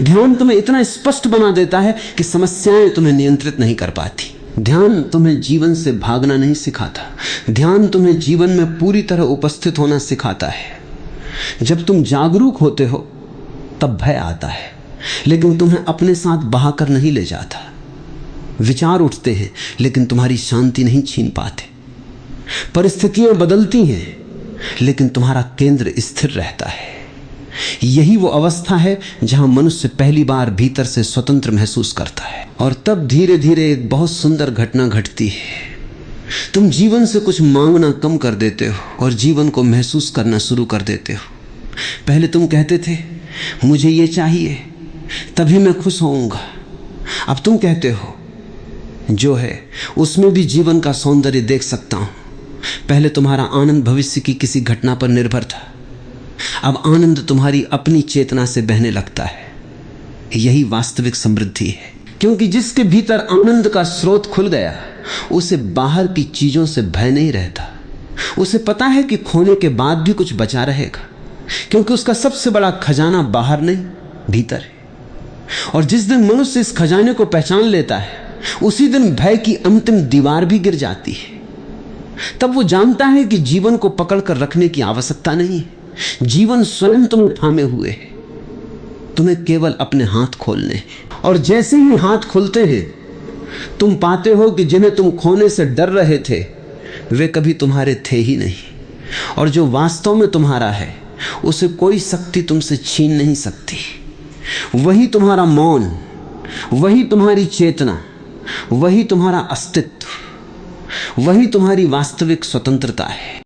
ध्यान तुम्हें इतना स्पष्ट बना देता है कि समस्याएं तुम्हें नियंत्रित नहीं कर पाती। ध्यान तुम्हें जीवन से भागना नहीं सिखाता, ध्यान तुम्हें जीवन में पूरी तरह उपस्थित होना सिखाता है। जब तुम जागरूक होते हो तब भय आता है, लेकिन तुम्हें अपने साथ बहाकर नहीं ले जाता। विचार उठते हैं लेकिन तुम्हारी शांति नहीं छीन पाते। परिस्थितियां बदलती हैं लेकिन तुम्हारा केंद्र स्थिर रहता है। यही वो अवस्था है जहां मनुष्य पहली बार भीतर से स्वतंत्र महसूस करता है। और तब धीरे धीरे एक बहुत सुंदर घटना घटती है। तुम जीवन से कुछ मांगना कम कर देते हो और जीवन को महसूस करना शुरू कर देते हो। पहले तुम कहते थे मुझे ये चाहिए तभी मैं खुश होऊंगा, अब तुम कहते हो जो है उसमें भी जीवन का सौंदर्य देख सकता हूं। पहले तुम्हारा आनंद भविष्य की किसी घटना पर निर्भर था, अब आनंद तुम्हारी अपनी चेतना से बहने लगता है। यही वास्तविक समृद्धि है, क्योंकि जिसके भीतर आनंद का स्रोत खुल गया उसे बाहर की चीजों से भय नहीं रहता। उसे पता है कि खोने के बाद भी कुछ बचा रहेगा, क्योंकि उसका सबसे बड़ा खजाना बाहर नहीं भीतर है। और जिस दिन मनुष्य इस खजाने को पहचान लेता है उसी दिन भय की अंतिम दीवार भी गिर जाती है। तब वो जानता है कि जीवन को पकड़कर रखने की आवश्यकता नहीं है। जीवन स्वयं तुम थामे हुए है, तुम्हें केवल अपने हाथ खोलने हैं। और जैसे ही हाथ खुलते हैं तुम पाते हो कि जिन्हें तुम खोने से डर रहे थे वे कभी तुम्हारे थे ही नहीं, और जो वास्तव में तुम्हारा है उसे कोई शक्ति तुमसे छीन नहीं सकती। वही तुम्हारा मौन, वही तुम्हारी चेतना, वही तुम्हारा अस्तित्व, वही तुम्हारी वास्तविक स्वतंत्रता है।